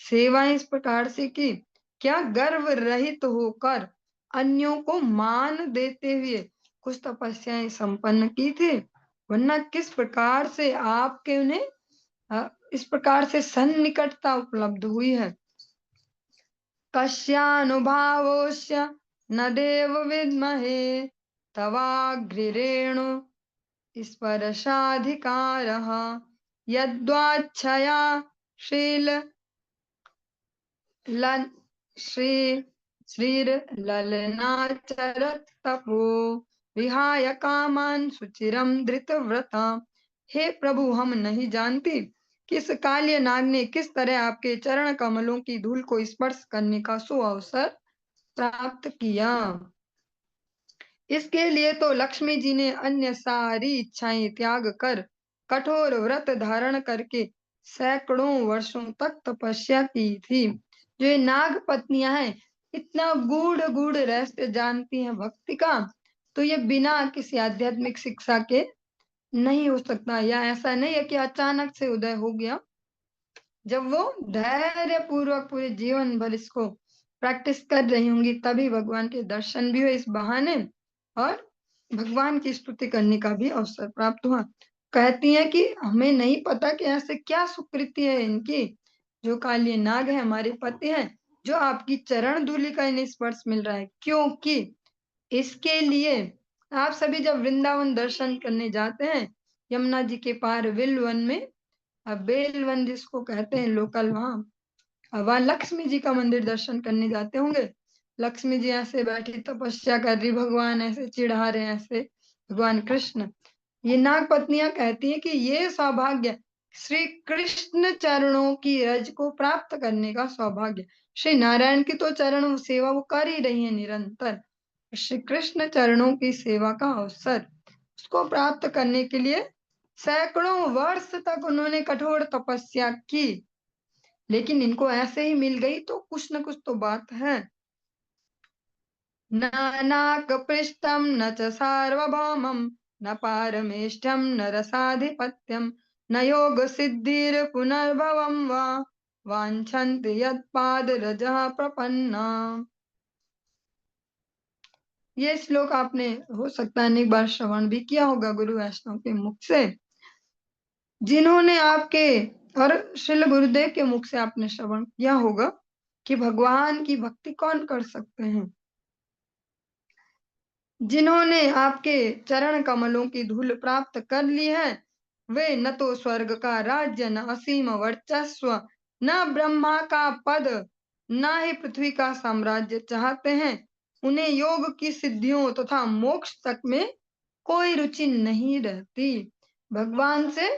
सेवाएं इस प्रकार से की? क्या गर्व रहित होकर अन्यों को मान देते हुए कुछ तपस्याएं संपन्न की थी? वरना किस प्रकार से आपके उन्हें इस प्रकार से सन्निकटता उपलब्ध हुई है? कस्यानुभावोऽस्य न देव विद्महे तवाग्निरेणु स्पर्शाधिकारः यद्वाच्छया लन श्री श्रीर्ललनाचरत्तपो विहाय कामान् सुचिरं धृतव्रता। हे प्रभु, हम नहीं जानती किस काल्य नाग ने किस तरह आपके चरण कमलों की धूल को स्पर्श करने का सुअवसर प्राप्त किया। इसके लिए तो लक्ष्मी जी ने अन्य सारी इच्छाएं त्याग कर कठोर व्रत धारण करके सैकड़ों वर्षों तक तपस्या की थी। जो ये नाग पत्नियां हैं, इतना गूढ़ गूढ़ रहस्य जानती हैं भक्ति का, तो ये बिना किसी आध्यात्मिक शिक्षा के नहीं हो सकता। या ऐसा नहीं है कि अचानक से उदय हो गया। जब वो धैर्य पूर्वक पूरे जीवन भर इसको प्रैक्टिस कर रही होंगी, तभी भगवान के दर्शन भी हुए इस बहाने और भगवान की स्तुति करने का भी अवसर प्राप्त हुआ। कहती हैं कि हमें नहीं पता कि ऐसे क्या सुकृति है इनकी, जो काली नाग है हमारे पति हैं, जो आपकी चरण धूलि का इन्हें स्पर्श मिल रहा है। क्योंकि इसके लिए आप सभी जब वृंदावन दर्शन करने जाते हैं, यमुना जी के पार विल वन में, अब बेलवन जिसको कहते हैं लोकल, वहां लक्ष्मी जी का मंदिर दर्शन करने जाते होंगे। लक्ष्मी जी ऐसे बैठी तपस्या कर रही, भगवान ऐसे चिढ़ा रहे हैं, ऐसे भगवान कृष्ण। ये नाग पत्नियां कहती हैं कि ये सौभाग्य श्री कृष्ण चरणों की रज को प्राप्त करने का सौभाग्य। श्री नारायण की तो चरण सेवा वो कर ही रही है निरंतर। श्री कृष्ण चरणों की सेवा का अवसर उसको प्राप्त करने के लिए सैकड़ों वर्ष तक उन्होंने कठोर तपस्या की, लेकिन इनको ऐसे ही मिल गई, तो कुछ न कुछ तो बात है। न नाकपृष्ठं न च सार्वभौमं न पारमेष्ठ्यं न रसाधिपत्यं न योग सिद्धिर्पुनर्भवं वा वाञ्छन्ति यत्पादरजः प्रपन्ना। ये श्लोक आपने हो सकता है अनेक बार श्रवण भी किया होगा गुरु वैष्णव के मुख से, जिन्होंने आपके और श्रील गुरुदेव के मुख से आपने श्रवण किया होगा कि भगवान की भक्ति कौन कर सकते हैं। जिन्होंने आपके चरण कमलों की धूल प्राप्त कर ली है, वे न तो स्वर्ग का राज्य, न असीम वर्चस्व, न ब्रह्मा का पद, न ही पृथ्वी का साम्राज्य चाहते हैं। उन्हें योग की सिद्धियों तथा मोक्ष तक में कोई रुचि नहीं रहती। भगवान से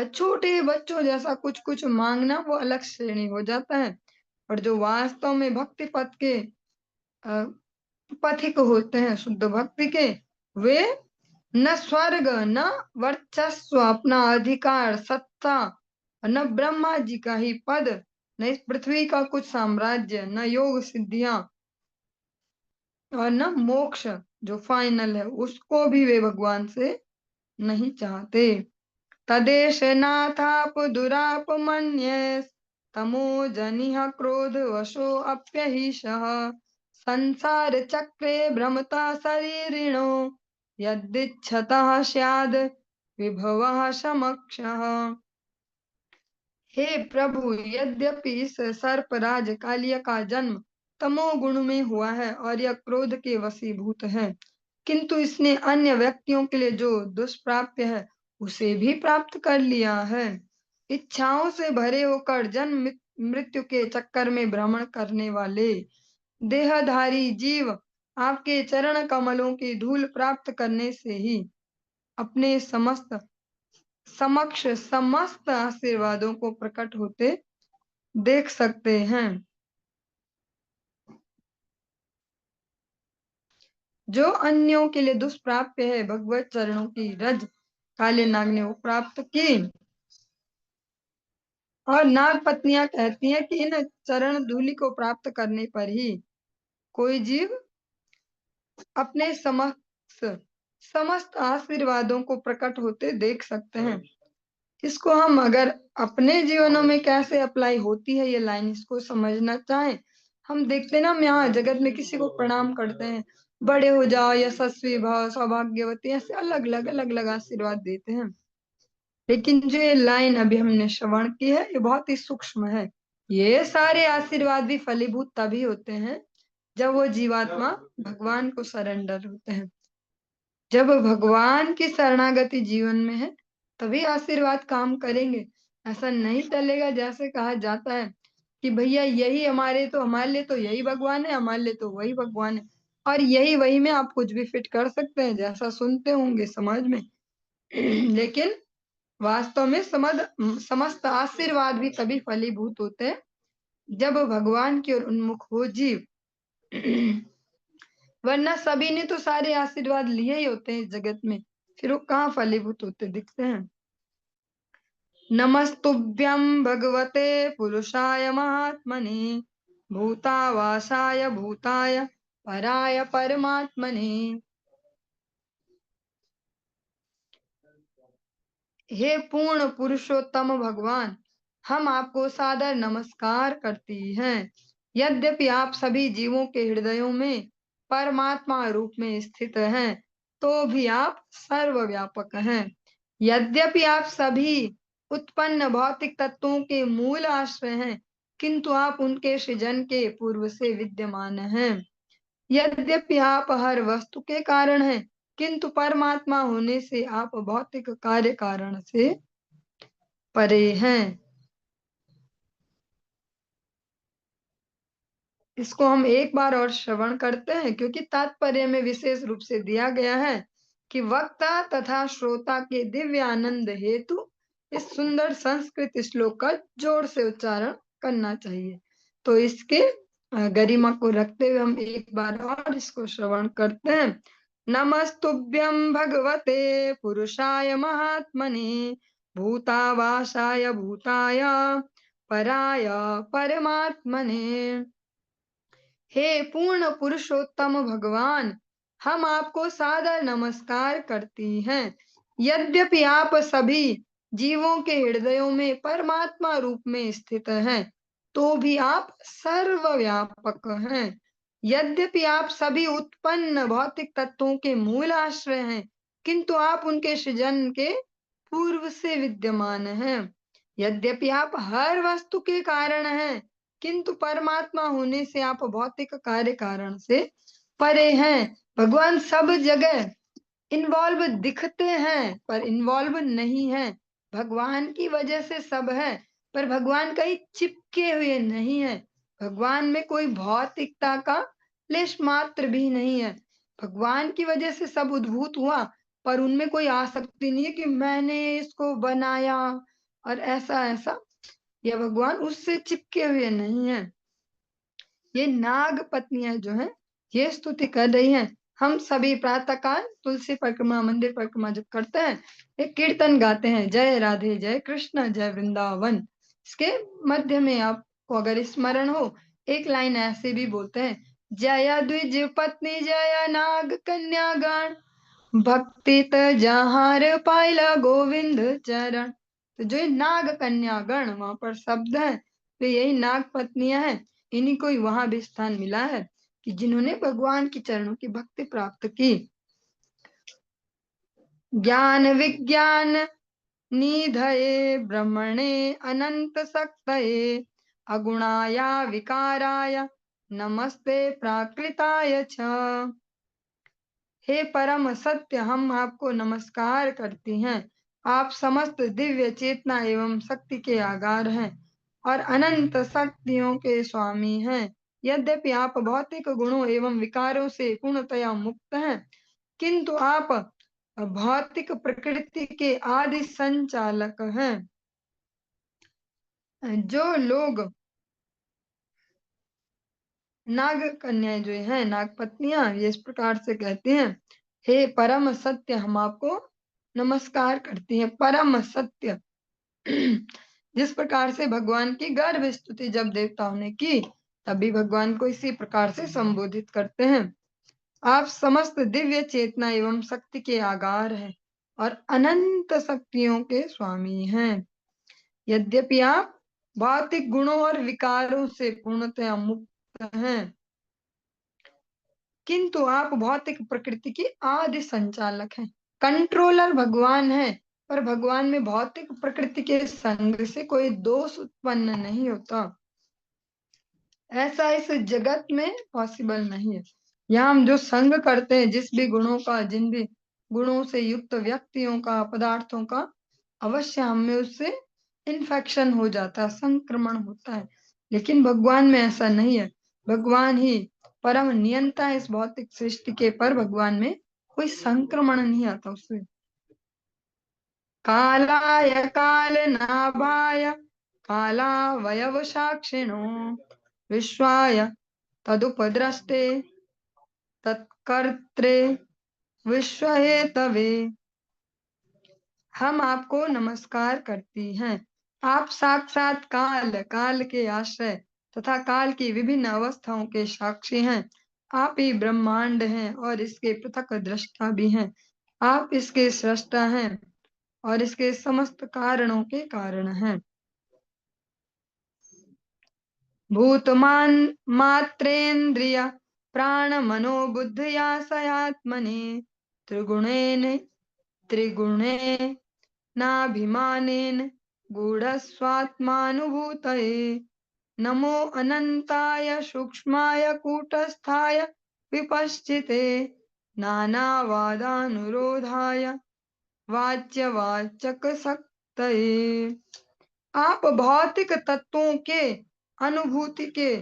छोटे बच्चों जैसा कुछ कुछ मांगना वो अलग श्रेणी हो जाता है। और जो वास्तव में भक्ति पथ के पथिक होते हैं, शुद्ध भक्ति के, वे न स्वर्ग, न वर्चस्व, अपना अधिकार, सत्ता, न ब्रह्मा जी का ही पद, न इस पृथ्वी का कुछ साम्राज्य, न योग सिद्धियां, और न मोक्ष जो फाइनल है, उसको भी वे भगवान से नहीं चाहते। तदेश नाथाप दुराप मन्ये तमो जनिह क्रोध वशो अप्यहिषः संसार चक्रे भ्रमता शरीरिणो यदिच्छतः स्याद् विभवः समक्षः। हे प्रभु, यद्यपि इस सर्पराज कालिया का जन्म तमोगुण में हुआ है और यह क्रोध के वशीभूत है, किंतु इसने अन्य व्यक्तियों के लिए जो दुष्प्राप्य है उसे भी प्राप्त कर लिया है। इच्छाओं से भरे होकर जन्म मृत्यु के चक्कर में भ्रमण करने वाले देहधारी जीव आपके चरण कमलों की धूल प्राप्त करने से ही अपने समक्ष समस्त आशीर्वादों को प्रकट होते देख सकते हैं। जो अन्यों के लिए दुष्प्राप्य है, भगवत चरणों की रज काले नाग ने वो प्राप्त की। और नाग पत्नियां कहती हैं कि इन चरण धूलि को प्राप्त करने पर ही कोई जीव अपने समस्त आशीर्वादों को प्रकट होते देख सकते हैं। इसको हम अगर अपने जीवनों में कैसे अप्लाई होती है ये लाइन, इसको समझना चाहें, हम देखते हैं ना, हम यहाँ जगत में किसी को प्रणाम करते हैं, बड़े हो जाओ, यशस्वी भव, सौभाग्यवती, ऐसे अलग अलग आशीर्वाद देते हैं। लेकिन जो ये लाइन अभी हमने श्रवण की है, ये बहुत ही सूक्ष्म है। ये सारे आशीर्वाद भी फलीभूत तभी होते हैं जब वो जीवात्मा भगवान को सरेंडर होते हैं। जब भगवान की शरणागति जीवन में है तभी आशीर्वाद काम करेंगे। ऐसा नहीं चलेगा जैसे कहा जाता है कि भैया यही हमारे लिए तो यही भगवान है, हमारे लिए तो वही भगवान है, और यही वही में आप कुछ भी फिट कर सकते हैं, जैसा सुनते होंगे समाज में। लेकिन वास्तव में समस्त आशीर्वाद भी तभी फलीभूत होते हैं जब भगवान की ओर उन्मुख हो जीव। वरना सभी ने तो सारे आशीर्वाद लिए ही होते हैं इस जगत में, फिर वो कहाँ फलीभूत होते दिखते हैं। नमस्तुभ्यं भगवते पुरुषाय महात्मने भूतावासाय भूताय पराय परमात्मने। हे पूर्ण पुरुषोत्तम भगवान, हम आपको सादर नमस्कार करती हैं। यद्यपि आप सभी जीवों के हृदयों में परमात्मा रूप में स्थित हैं, तो भी आप सर्वव्यापक हैं। यद्यपि आप सभी उत्पन्न भौतिक तत्वों के मूल आश्रय हैं, किंतु आप उनके सृजन के पूर्व से विद्यमान हैं। यद्यपि आप हर वस्तु के कारण हैं, किंतु परमात्मा होने से आप भौतिक कार्य कारण से परे हैं। इसको हम एक बार और श्रवण करते हैं, क्योंकि तात्पर्य में विशेष रूप से दिया गया है कि वक्ता तथा श्रोता के दिव्य आनंद हेतु इस सुंदर संस्कृत श्लोक का जोर से उच्चारण करना चाहिए। तो इसके गरिमा को रखते हुए हम एक बार और इसको श्रवण करते हैं। नमस्तुभ्यं भगवते पुरुषाय महात्मने भूतावासाय भूताय पराय परमात्मने। हे पूर्ण पुरुषोत्तम भगवान, हम आपको सादर नमस्कार करती हैं। यद्यपि आप सभी जीवों के हृदयों में परमात्मा रूप में स्थित हैं, तो भी आप सर्वव्यापक हैं। यद्यपि आप सभी उत्पन्न भौतिक तत्वों के मूल आश्रय हैं, किंतु आप उनके सृजन के पूर्व से विद्यमान हैं। यद्यपि आप हर वस्तु के कारण हैं, किंतु परमात्मा होने से आप भौतिक कार्य कारण से परे हैं। भगवान सब जगह इन्वॉल्व दिखते हैं पर इन्वॉल्व नहीं है। भगवान की वजह से सब है, पर भगवान कहीं चिपके हुए नहीं है। भगवान में कोई भौतिकता का लेश मात्र भी नहीं है। भगवान की वजह से सब उद्भूत हुआ, पर उनमें कोई आसक्ति नहीं है कि मैंने इसको बनाया और ऐसा ऐसा। यह भगवान उससे चिपके हुए नहीं है। ये नाग पत्नियां जो हैं, ये स्तुति कर रही हैं। हम सभी प्रातःकाल तुलसी परिक्रमा, मंदिर परिक्रमा जब करते हैं, एक कीर्तन गाते हैं, जय राधे जय कृष्ण जय वृंदावन। इसके मध्य में आपको अगर स्मरण हो, एक लाइन ऐसे भी बोलते हैं, जया द्विज पत्नी जया नाग कन्या गण भक्ति त जहार पायला गोविंद चरण। तो जो ये नाग कन्या गण वहां पर शब्द है, तो यही नाग पत्नियां हैं। इन्हीं को ही वहां भी स्थान मिला है कि जिन्होंने भगवान के चरणों की भक्ति प्राप्त की। ज्ञान विज्ञान निधये ब्रह्मणे अनंत शक्तये अगुणाया विकाराय नमस्ते प्राकृताय च। हे परम सत्य, हम आपको नमस्कार करती हैं। आप समस्त दिव्य चेतना एवं शक्ति के आगार हैं और अनंत शक्तियों के स्वामी हैं। यद्यपि आप भौतिक गुणों एवं विकारों से पूर्णतया मुक्त हैं, किंतु आप भौतिक प्रकृति के आदि संचालक हैं। जो लोग नाग कन्याएं जो हैं, नाग पत्नियां, ये इस प्रकार से कहती हैं, हे परम सत्य, हम आपको नमस्कार करती हैं। परम सत्य जिस प्रकार से भगवान की गर्भ स्तुति जब देवताओं ने की, तभी भगवान को इसी प्रकार से संबोधित करते हैं। आप समस्त दिव्य चेतना एवं शक्ति के आगार हैं और अनंत शक्तियों के स्वामी हैं। यद्यपि आप भौतिक गुणों और विकारों से पूर्णतया मुक्त हैं, किंतु आप भौतिक प्रकृति के आदि संचालक हैं। कंट्रोलर भगवान है, पर भगवान में भौतिक प्रकृति के संग से कोई दोष उत्पन्न नहीं होता। ऐसा इस जगत में पॉसिबल नहीं है। यहाँ हम जो संग करते हैं, जिस भी गुणों का, जिन भी गुणों से युक्त व्यक्तियों का, पदार्थों का, अवश्य हमें उससे इन्फेक्शन हो जाता है, संक्रमण होता है। लेकिन भगवान में ऐसा नहीं है। भगवान ही परम नियंता है इस भौतिक सृष्टि के, पर भगवान में कोई संक्रमण नहीं आता उससे। कालाय कालनाभाय कालावयव साक्षिणो विश्वाय तदुपद्रष्टे तत्कर्त्रे विश्वहेतवे। हम आपको नमस्कार करती हैं। आप साक्षात काल, काल के आश्रय तथा काल की विभिन्न अवस्थाओं के साक्षी हैं। आप ही ब्रह्मांड हैं और इसके पृथक दृष्टा भी हैं। आप इसके सृष्टा हैं और इसके समस्त कारणों के कारण हैं। भूतमान मात्रेन्द्रिय प्राण मनो बुद्धया सयात्मने त्रिगुणेन त्रिगुणे नाभिमानेन गूढ़स्वात्मानुभूतये। नमो अनंताय सूक्ष्माय कूटस्थाय विपश्चिते नानावादानुरोधाय वाच्यवाचक शक्तये। आप भौतिक तत्वों के अनुभूति के,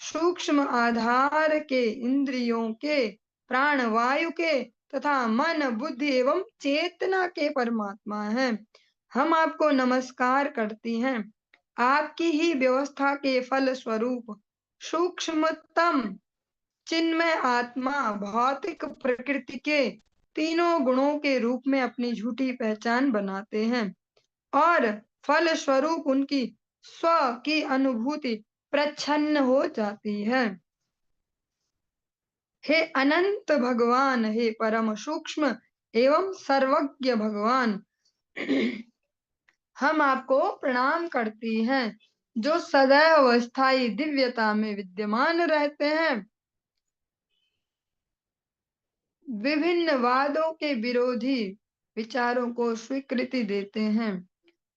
सूक्ष्म आधार के, इंद्रियों के, प्राणवायु के तथा मन, बुद्धि एवं चेतना के परमात्मा हैं। हम आपको नमस्कार करती हैं। आपकी ही व्यवस्था के फल स्वरूप सूक्ष्मतम चिन्मय आत्मा भौतिक प्रकृति के तीनों गुणों के रूप में अपनी झूठी पहचान बनाते हैं और फल स्वरूप उनकी स्व की अनुभूति प्रच्छन्न हो जाती है। हे अनंत भगवान, हे परम सूक्ष्म एवं सर्वज्ञ भगवान, हम आपको प्रणाम करती हैं, जो सदैव स्थायी दिव्यता में विद्यमान रहते हैं, विभिन्न वादों के विरोधी विचारों को स्वीकृति देते हैं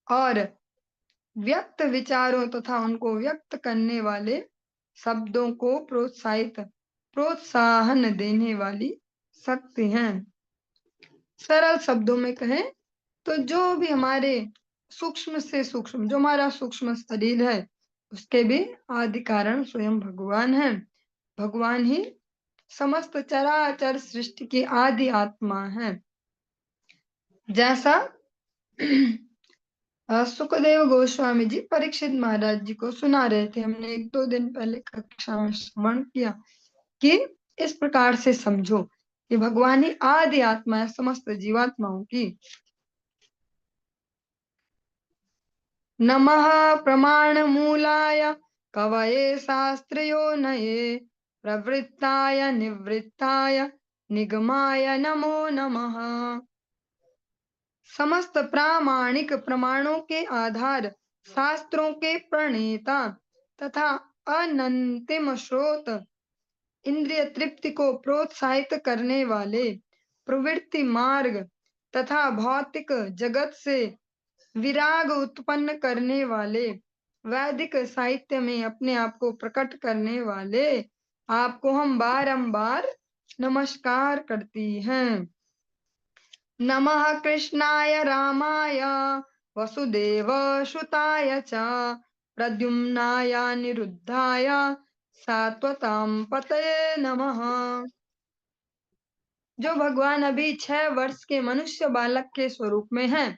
और व्यक्त विचारों तथा उनको व्यक्त करने वाले शब्दों को प्रोत्साहन देने वाली शक्ति हैं। सरल शब्दों में कहें तो जो भी हमारे सूक्ष्म से सूक्ष्म, जो हमारा सूक्ष्म शरीर है, उसके भी आदि कारण स्वयं भगवान है। भगवान ही समस्त चराचर सृष्टि की आदि आत्मा है। जैसा सुखदेव गोस्वामी जी परीक्षित महाराज जी को सुना रहे थे, हमने 1-2 दिन पहले कक्षा में श्रवण किया कि इस प्रकार से समझो कि भगवान ही आदि आत्मा है समस्त जीवात्माओं की। नमः प्रमाण मूलाय कवये शास्त्रयोनये प्रवृत्ताय निवृत्ताय निगमाय नमो नमः। समस्त प्रामाणिक प्रमाणों के आधार, शास्त्रों के प्रणेता तथा अनंतिम स्रोत, इंद्रिय तृप्ति को प्रोत्साहित करने वाले, प्रवृत्ति मार्ग तथा भौतिक जगत से विराग उत्पन्न करने वाले, वैदिक साहित्य में अपने आप को प्रकट करने वाले, आपको हम बारंबार नमस्कार करती हैं। नमः कृष्णाय रामाय वसुदेव सुताय च प्रद्युम्नाय निरुद्धाय सात्वतां पतये नमः। जो भगवान अभी 6 वर्ष के मनुष्य बालक के स्वरूप में हैं,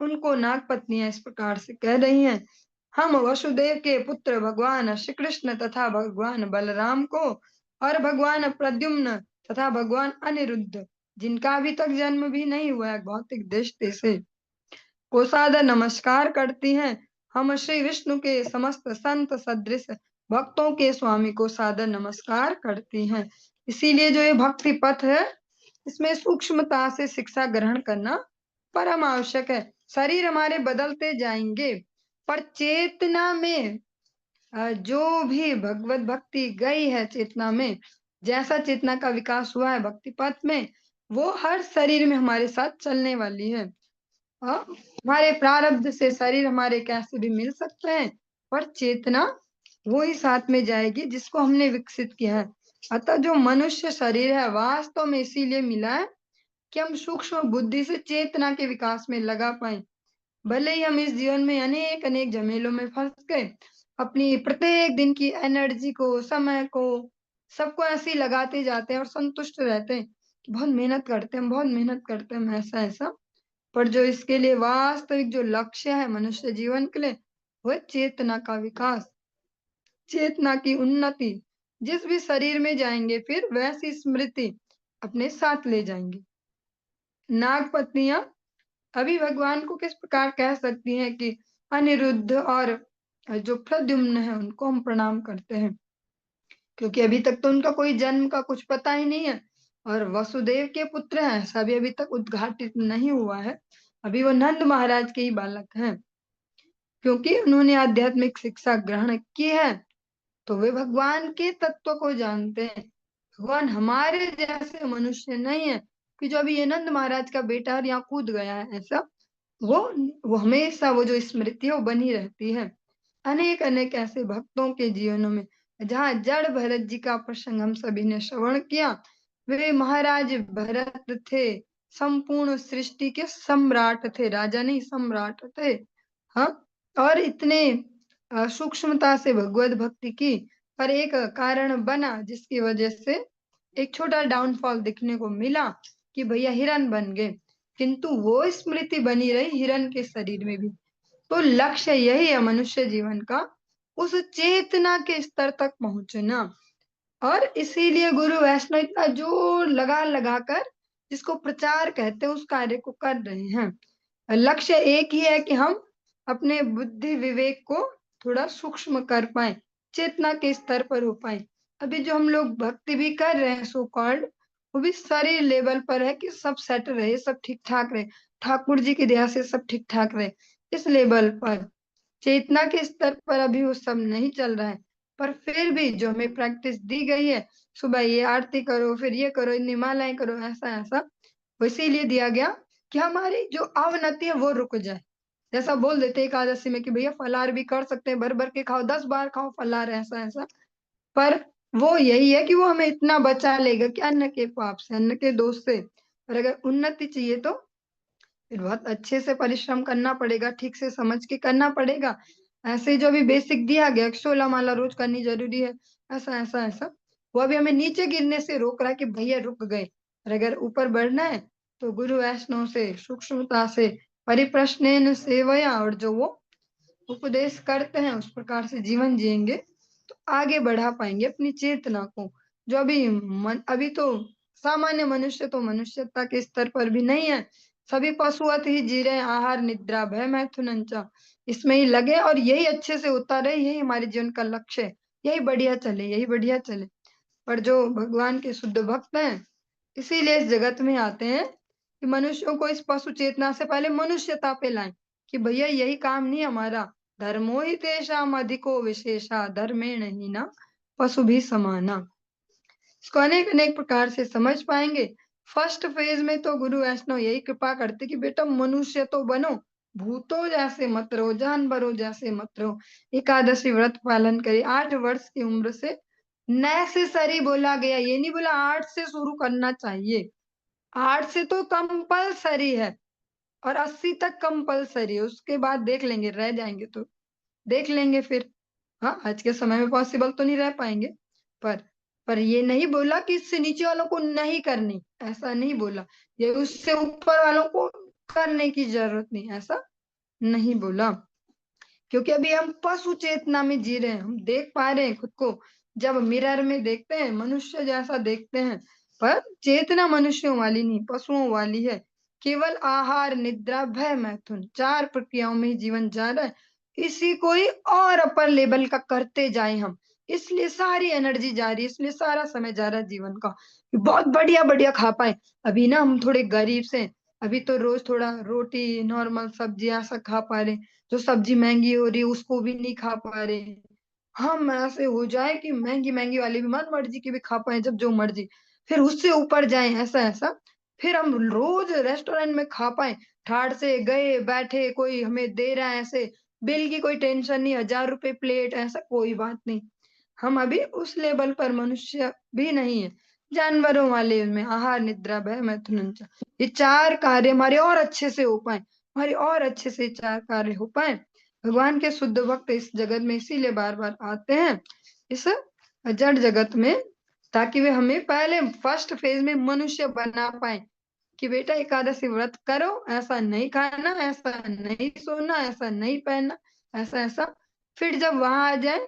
उनको नाग पत्नियां इस प्रकार से कह रही हैं, हम वसुदेव के पुत्र भगवान श्री कृष्ण तथा भगवान बलराम को और भगवान प्रद्युम्न तथा भगवान अनिरुद्ध, जिनका अभी तक जन्म भी नहीं हुआ है, भौतिक दृष्टि से, को सादर नमस्कार करती हैं। हम श्री विष्णु के समस्त संत सदृश भक्तों के स्वामी को सादर नमस्कार करती हैं। इसीलिए जो ये भक्ति पथ है, इसमें सूक्ष्मता से शिक्षा ग्रहण करना परम आवश्यक है। शरीर हमारे बदलते जाएंगे, पर चेतना में जो भी भगवत भक्ति गई है, चेतना में जैसा चेतना का विकास हुआ है भक्ति पथ में, वो हर शरीर में हमारे साथ चलने वाली है। हमारे प्रारब्ध से शरीर हमारे कैसे भी मिल सकते हैं, पर चेतना वो ही साथ में जाएगी जिसको हमने विकसित किया है। अतः जो मनुष्य शरीर है वास्तव में इसीलिए मिला है कि हम सूक्ष्म बुद्धि से चेतना के विकास में लगा पाए। भले ही हम इस जीवन में अनेक अनेक झमेलों में फंस गए, अपनी प्रत्येक दिन की एनर्जी को, समय को, सबको ऐसे ही लगाते जाते हैं और संतुष्ट रहते हैं कि बहुत मेहनत करते हैं, बहुत मेहनत करते हैं, हम ऐसा ऐसा। पर जो इसके लिए वास्तविक जो लक्ष्य है मनुष्य जीवन के लिए, वो है चेतना का विकास, चेतना की उन्नति। जिस भी शरीर में जाएंगे फिर वैसी स्मृति अपने साथ ले जाएंगे। नाग पत्नियां अभी भगवान को किस प्रकार कह सकती हैं कि अनिरुद्ध और जो प्रद्युम्न है उनको हम प्रणाम करते हैं, क्योंकि अभी तक तो उनका कोई जन्म का कुछ पता ही नहीं है, और वसुदेव के पुत्र हैं ऐसा भी अभी तक उद्घाटित नहीं हुआ है। अभी वो नंद महाराज के ही बालक हैं, क्योंकि उन्होंने आध्यात्मिक शिक्षा ग्रहण की है, तो वे भगवान के तत्व को जानते हैं। भगवान हमारे जैसे मनुष्य नहीं है कि जो अभी ये नंद महाराज का बेटा और यहाँ कूद गया है, ऐसा वो हमेशा वो जो स्मृति है वो बनी रहती है। अनेक अनेक ऐसे भक्तों के जीवनों में जहाँ जड़ भरत जी का प्रसंग हम सभी ने श्रवण किया, वे महाराज भरत थे, संपूर्ण सृष्टि के सम्राट थे, राजा नहीं सम्राट थे। हाँ, और इतने सूक्ष्मता से भगवत भक्ति की, पर एक कारण बना जिसकी वजह से एक छोटा डाउनफॉल दिखने को मिला कि भैया हिरन बन गए, किंतु वो स्मृति बनी रही हिरन के शरीर में भी। तो लक्ष्य यही है मनुष्य जीवन का, उस चेतना के स्तर तक पहुंचना। और इसीलिए गुरु वैष्णव इतना जोर लगा लगा कर, जिसको प्रचार कहते हैं, उस कार्य को कर रहे हैं। लक्ष्य एक ही है कि हम अपने बुद्धि विवेक को थोड़ा सूक्ष्म कर पाए, चेतना के स्तर पर हो पाए। अभी जो हम लोग भक्ति भी कर रहे हैं सो कॉल्ड, वो भी शरीर लेवल पर है कि सब सेट रहे, सब ठीक ठाक रहे, ठाकुर जी की दया से सब ठीक ठाक रहे, इस लेवल पर। चेतना के स्तर पर अभी वो सब नहीं चल रहा है, पर फिर भी जो हमें प्रैक्टिस दी गई है, सुबह ये आरती करो, फिर ये करो, इतनी मालाएं करो, ऐसा ऐसा, वो इसीलिए दिया गया कि हमारी जो अवनति है वो रुक जाए। जैसा बोल देते एकादशी में कि भैया फलाहार भी कर सकते हैं, भर भर के खाओ, 10 बार खाओ फलाहार, ऐसा ऐसा। पर वो यही है कि वो हमें इतना बचा लेगा कि अन्न के पाप से, अन्न के दोष से। और अगर उन्नति चाहिए तो फिर बहुत अच्छे से परिश्रम करना पड़ेगा, ठीक से समझ के करना पड़ेगा। ऐसे जो भी बेसिक दिया गया 16 माला रोज करनी जरूरी है, ऐसा ऐसा ऐसा, वो अभी हमें नीचे गिरने से रोक रहा है कि भैया रुक गए। और अगर ऊपर बढ़ना है तो गुरु वैष्णव से सूक्ष्मता से परिप्रश्नेन सेवया, और जो वो उपदेश करते हैं उस प्रकार से जीवन जिएंगे तो आगे बढ़ा पाएंगे अपनी चेतना को। जो अभी तो सामान्य मनुष्य तो मनुष्यता के स्तर पर भी नहीं है, सभी पशुवत ही जी रहे हैं, आहार निद्रा भय मैथुन च, इसमें ही लगे, और यही अच्छे से होता रहे, यही हमारे जीवन का लक्ष्य है, यही बढ़िया चले, यही बढ़िया चले। पर जो भगवान के शुद्ध भक्त हैं, इसीलिए इस जगत में आते हैं कि मनुष्यों को इस पशु चेतना से पहले मनुष्यता पे लाएं, कि भैया यही काम नहीं हमारा, धर्मो ही तेषाम अधिको विशेषा धर्मेण ही ना पशु भी समाना। इसको अनेक अनेक प्रकार से समझ पाएंगे। फर्स्ट फेज में तो गुरु वैष्णव यही कृपा करते कि बेटा मनुष्य तो बनो, भूतों जैसे मत रहो, जानवरों जैसे मत रहो। एकादशी व्रत पालन करे, 8 वर्ष की उम्र से नेसेसरी बोला गया, ये नहीं बोला 8 से शुरू करना चाहिए, 8 से तो कंपलसरी है, और 80 तक कंपलसरी है, उसके बाद देख लेंगे, रह जाएंगे तो देख लेंगे फिर। हाँ, आज के समय में पॉसिबल तो नहीं रह पाएँगे, पर पर ये नहीं बोला कि इससे नीचे वालों को नहीं करनी, ऐसा नहीं बोला। ये उससे ऊपर वालों को करने की ज़रूरत नहीं, ऐसा नहीं बोला। क्योंकि अभी हम पशु चेतना में जी रहे हैं, हम देख पा रहे हैं खुद को, जब मिरर में देखते हैं, मनुष्य जैसा देखते हैं, पर चेतना मनुष्यों वाली नहीं, पशुओं वाली है। केवल आहार, निद्रा, भय, मैथुन 4 प्रक्रियाओं में ही जीवन जा रहा है। इसी को ही और अपर लेवल का करते जाएँ हम, इसलिए सारी एनर्जी जा रही है, इसलिए सारा समय जा रहा है जीवन का, कि बहुत बढ़िया-बढ़िया खा पाएँ। अभी ना हम थोड़े गरीब से हैं, अभी तो रोज़ थोड़ा रोटी, नॉर्मल सब्जियाँ ऐसा खा पा रहे हैं। जो सब्जी महँगी हो रही है उसको भी नहीं खा पा रहे हैं। हम ऐसे हो जाए कि महँगी-महँगी वाली भी मन मर्ज़ी की भी खा पाएँ जब जो मर्ज़ी। फिर उससे ऊपर जाएँ ऐसा-ऐसा, फिर हम रोज़ रेस्टोरेंट में खा पाएँ, ठाड़ से गए, बैठे, कोई हमें दे रहा है ऐसे, बिल की कोई टेंशन नहीं, ₹1000 प्लेट ऐसा कोई बात नहीं। हम अभी उस लेवल पर मनुष्य भी नहीं है, जानवरों वाले में आहार, निद्रा, भय, मैथुन च ये 4 कार्य हमारे और अच्छे से हो पाएँ, हमारे और अच्छे से 4 कार्य हो पाएँ। भगवान के शुद्ध भक्त इस जगत में इसीलिए बार-बार आते हैं, इस जड़ जगत में, ताकि वे हमें पहले फर्स्ट फेज़ में मनुष्य बना पाएँ, कि बेटा एकादशी व्रत करो, ऐसा नहीं खाना, ऐसा नहीं सोना, ऐसा नहीं पहनना, ऐसा-ऐसा। फिर जब वहाँ आ जाएँ,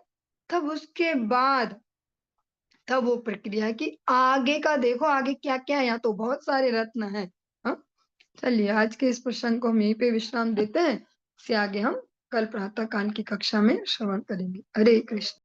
तब उसके बाद तब वो प्रक्रिया है कि आगे का देखो आगे क्या-क्या है, यहाँ तो बहुत सारे रत्न हैं। हाँ, चलिए आज के इस प्रसंग को हम यहीं पे विश्राम देते हैं। इससे आगे हम कल प्रातः काल की कक्षा में श्रवण करेंगे। हरे कृष्ण।